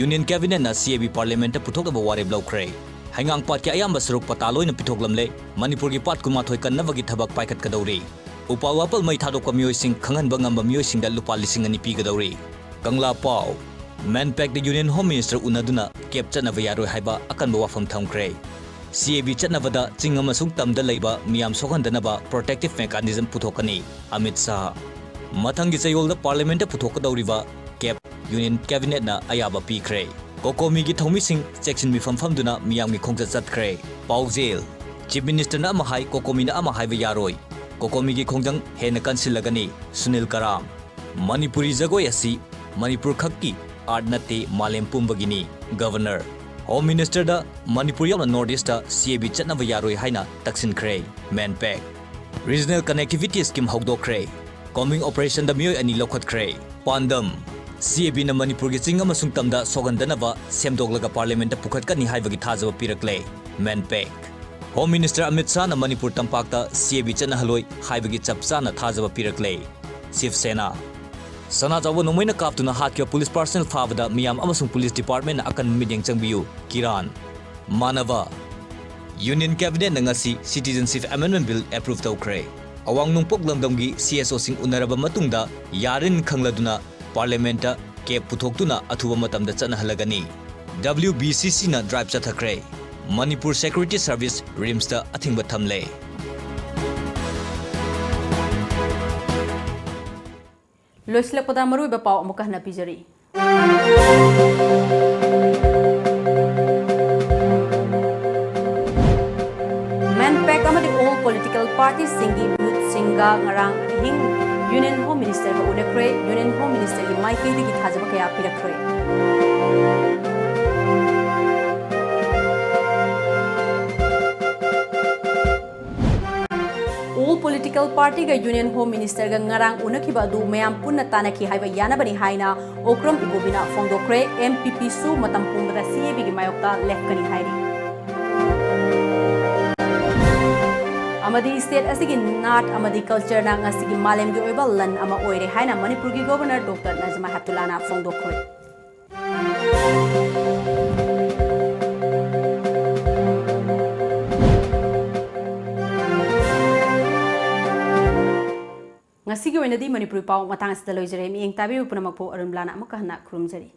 [SPEAKER 12] Union Cabinet na CAB Parliament ta puthokaba wareb lawkre hangang pat ki ayamba saruk pataloi na pitoklamle Manipur gi pat kumathoi kannawagi thabak paikhat kadawri upawapal mai thadokpa mioi sing khangan bangamba mioi sing da lupa lising ani pigadawri Kangla Pau Manpeg the Union Home Minister unaduna kep chanaba yaroi haiba akanba wafam thamkre CAB chatnavada chingama sung tamda leiba miyam sokhandanaba protective mechanism puthokani Amit Shah mathangi chayolda parliament ta puthokadawriba cap union cabinet na ayaba pikre kokomi gi thomi sing section mi famduna miyam gi khongja chatkre paujel chief minister na mahai kokomi na amahai ba yaroi kokomi gi khongjang hena kansilagani Sunil Karam Manipuri jagoi asi Manipur khakki art-nate malem pumbagini governor Home Minister da Manipur yauna Northeast da CAB chatnava yaroi haina taksin kre Manpeg Regional Connectivity Scheme hogdokre Combing Operation da mioi ani lokhat kre Pandam CAB na Manipur gi chingama sungtamda sogandanaba semdoglaga parliament da pukhatkani haibagi thajaba pirakle Manpeg Home Minister Amit Shah na Manipur tampakta CAB chatna haloi haibagi chapchana thajaba pirakle Chief Sena Sana Jawa Nomaina Kaptuna Hatkia Police Personnel Fabada Miyam Amasung Police Department Akan Midyang Changbiu Kiran Manava Union Cabinet na ngasi Citizenship Amendment Bill approve tawkre. Awang nungpok lamdamgi CSO sing unaraba matungda yarin khangladuna Parliamenta ke puthokduna athuba matamda chanahalagani. WBCC na drive chathakre. Manipur Security Service RIMS da athingba thamle.
[SPEAKER 1] Loislakpada maruiba pau amuka hana pijari. Manpack amadi all political parties singi youth singa ngarang hing Union Home Minister ga unakre Union Home Minister gi maiki digi thajaba kaya pirakre. All political party ga Union Home Minister ga ngarang unakiba adu mayam punna tanaki haiba yanabani haina okrom ibobina fongdokre MPP su matam pungra CAB gi mayokta lefkani hairi. Amadi state asigi nat amadi culture na ngasigi malem gi oiba lan ama oire haina Manipur gi Governor Dr. Najma Hatulana fongdokre. Ngasigi oina di Manipur pau matang asida loijare mi eng tabi punamakpo ARUNBALA na amukah na kurumjari.